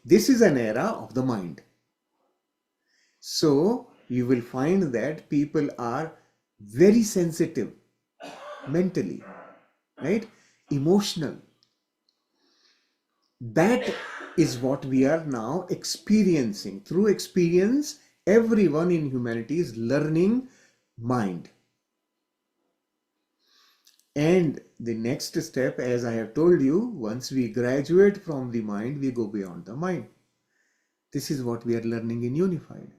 This is an era of the mind. So you will find that people are very sensitive mentally, right? Emotional. That is what we are now experiencing. Through experience, everyone in humanity is learning mind. And the next step, as I have told you, once we graduate from the mind, we go beyond the mind. This is what we are learning in Unified.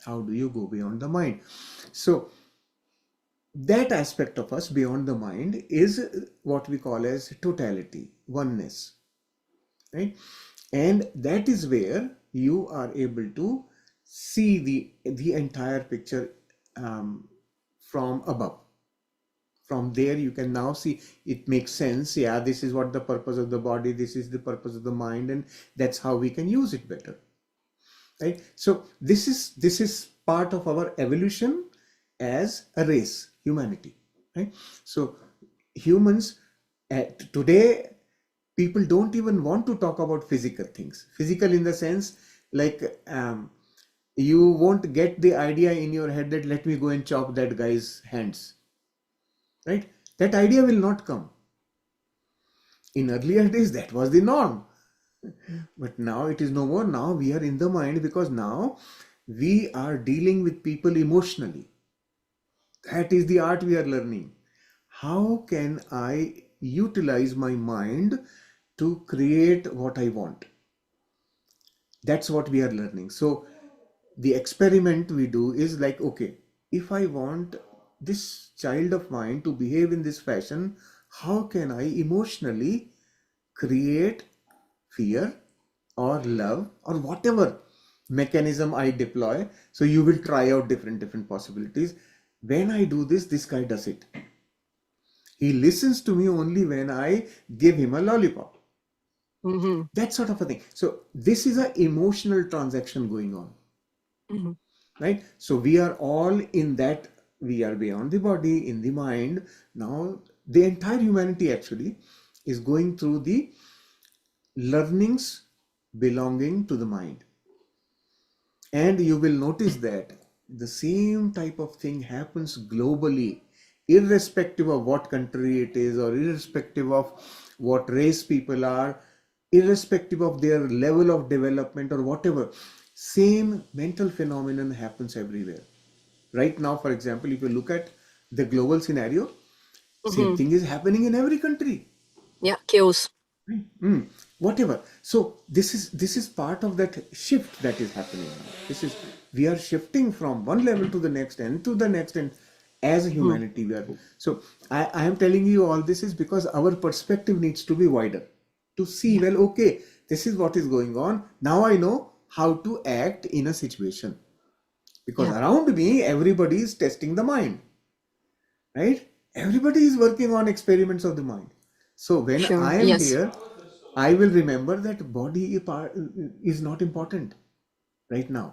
How do you go beyond the mind? So that aspect of us beyond the mind is what we call as totality, oneness, right? And that is where you are able to see the entire picture from above. From there you can now see it makes sense. Yeah, this is what the purpose of the body, this is the purpose of the mind, and that's how we can use it better, right? So this is part of our evolution as a race, humanity, right? So humans today, people don't even want to talk about physical things. Physical in the sense, like you won't get the idea in your head that let me go and chop that guy's hands, right? That idea will not come. In earlier days, that was the norm. But now it is no more. Now we are in the mind, because now we are dealing with people emotionally. That is the art we are learning. How can I utilize my mind to create what I want? That's what we are learning. So the experiment we do is like, okay, if I want this child of mine to behave in this fashion, how can I emotionally create fear or love or whatever mechanism I deploy? So you will try out different possibilities. When I do this, this guy does it. He listens to me only when I give him a lollipop. That sort of a thing. So this is an emotional transaction going on, right? So we are all in that. We are beyond the body, in the mind. Now the entire humanity actually is going through the learnings belonging to the mind. And you will notice that the same type of thing happens globally, irrespective of what country it is, or irrespective of what race people are, irrespective of their level of development or whatever. Same mental phenomenon happens everywhere, right now, for example, if you look at the global scenario, same thing is happening in every country. Yeah, chaos. Whatever. So this is part of that shift that is happening now. We are shifting from one level to the next and to the next, and as a humanity we are. So I am telling you all this is because our perspective needs to be wider to see, well, okay, this is what is going on. Now I know how to act in a situation, because around me everybody is testing the mind, right? Everybody is working on experiments of the mind. So when Sure. I am Yes. here, I will remember that body is not important right now.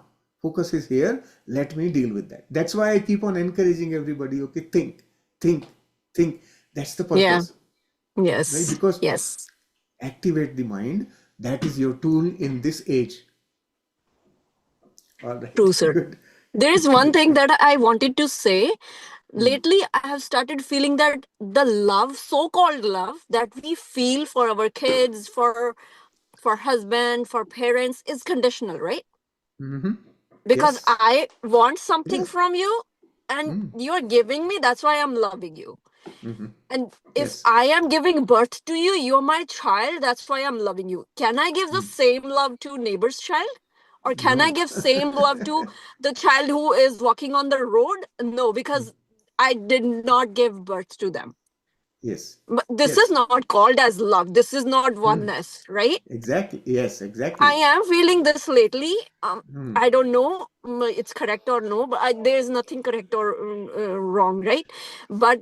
Focus is here. Let me deal with that. That's why I keep on encouraging everybody. Okay, think, think. That's the Yeah. purpose, right? Yes. Because Yes. activate the mind. That is your tool in this age. All right, True, sir. good. There is one thing that I wanted to say. Lately, I have started feeling that the love, so-called love, that we feel for our kids, for husband, for parents, is conditional, right? Mm-hmm. Because Yes, I want something yes, from you and you're giving me, that's why I'm loving you. And if yes. I am giving birth to you, you're my child, that's why I'm loving you. Can I give the same love to neighbor's child? Or can I No. give same love to the child who is walking on the road? No, because I did not give birth to them. Yes, But this is yes. not called as love. This is not oneness, right? Exactly. Yes, I exactly. am feeling this lately. I don't know it's correct or no, but there is nothing correct or wrong, right? But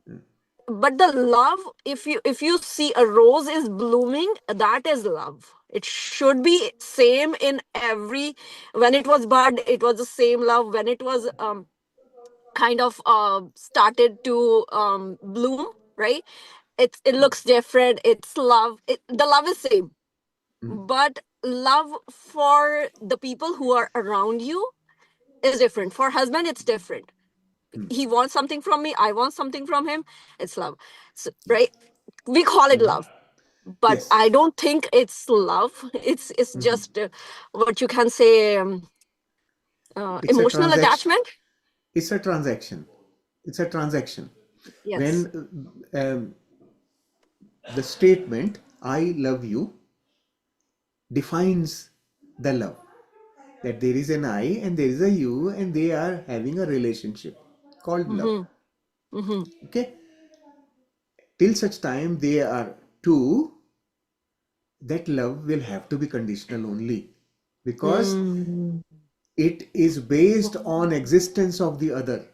the love, if you see a rose is blooming, that is love. It should be same in every. When it was bud, it was the same love. When it was kind of started to bloom, right? It looks different. It's love. The love is same, but love for the people who are around you is different. For husband, it's different. He wants something from me, I want something from him. It's love. So, right, we call it love, but Yes. I don't think it's love. It's just what you can say, It's a emotional transaction. attachment. It's a transaction. It's a transaction. Yes. When the statement "I love you" defines the love, that there is an I and there is a you, and they are having a relationship called love. Mm-hmm. Mm-hmm. Okay? Till such time they are two, that love will have to be conditional only, because Mm. it is based on existence of the other.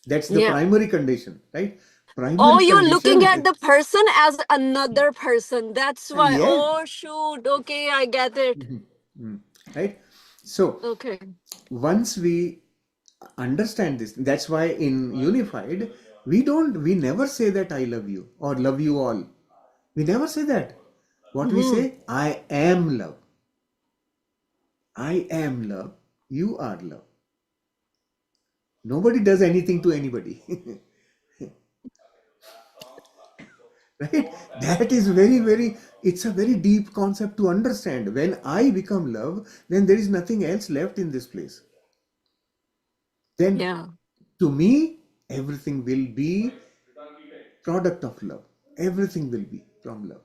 That's the Yeah. primary condition, right? Oh, Primary you're looking condition. at the person as another person. That's why. Yeah. Oh, shoot. Okay, I get it. Right. So Okay. once we understand this, that's why in unified we never say that I love you or love you all. We never say that. What we Mm-hmm. say, I am love. I am love. You are love. Nobody does anything to anybody. Right? That is very, it's a very deep concept to understand. When I become love, then there is nothing else left in this place. Then Yeah. to me, everything will be product of love. Everything will be from love.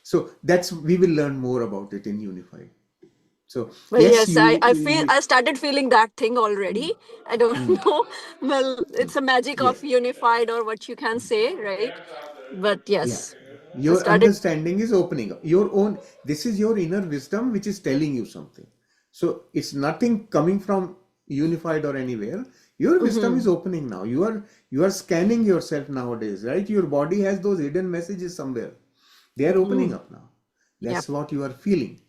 So that's, we will learn more about it in unified. So But yes, yes, I started feeling that thing already. I don't know. Well, it's a magic yes, of unified or what you can say, right? But yeah, yes, I your started. understanding is opening up. Your own, this is your inner wisdom which is telling you something. So it's nothing coming from unified or anywhere. Your wisdom is Mm-hmm. opening now. You are scanning yourself nowadays, right? Your body has those hidden messages somewhere. They are opening Mm-hmm. up now. Yep. That's what you are feeling,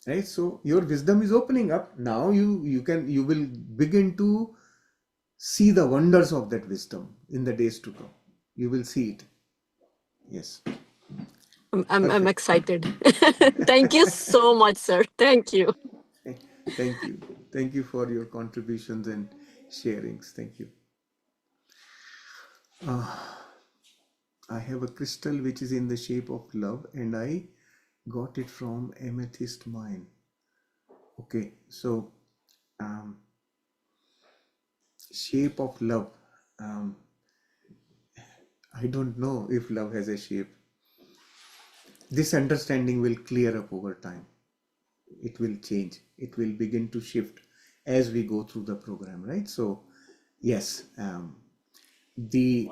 right? So your wisdom is opening up now. You will begin to see the wonders of that wisdom in the days to come. You will see it. Yes. I'm Perfect. excited. Thank you so much, sir. Thank you. Thank you. Thank you for your contributions and sharings. Thank you. I have a crystal which is in the shape of love, and I got it from Amethyst Mine. Okay, so um, Shape of love. Um, I don't know if love has a shape. This understanding will clear up over time. It will change. It will begin to shift as we go through the program, right? So, yes, the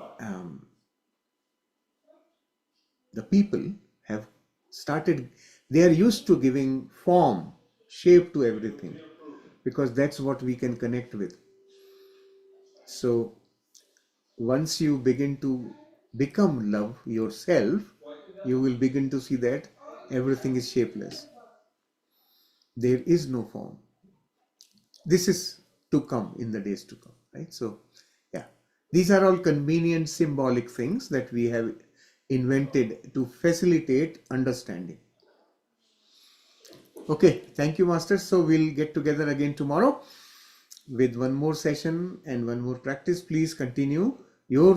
people have started. They are used to giving form, shape to everything, because that's what we can connect with. So once you begin to become love yourself, you will begin to see that everything is shapeless. There is no form. This is to come in the days to come, right? So, yeah, these are all convenient symbolic things that we have invented to facilitate understanding. Okay, thank you, Masters. So, we'll get together again tomorrow with one more session and one more practice. Please continue your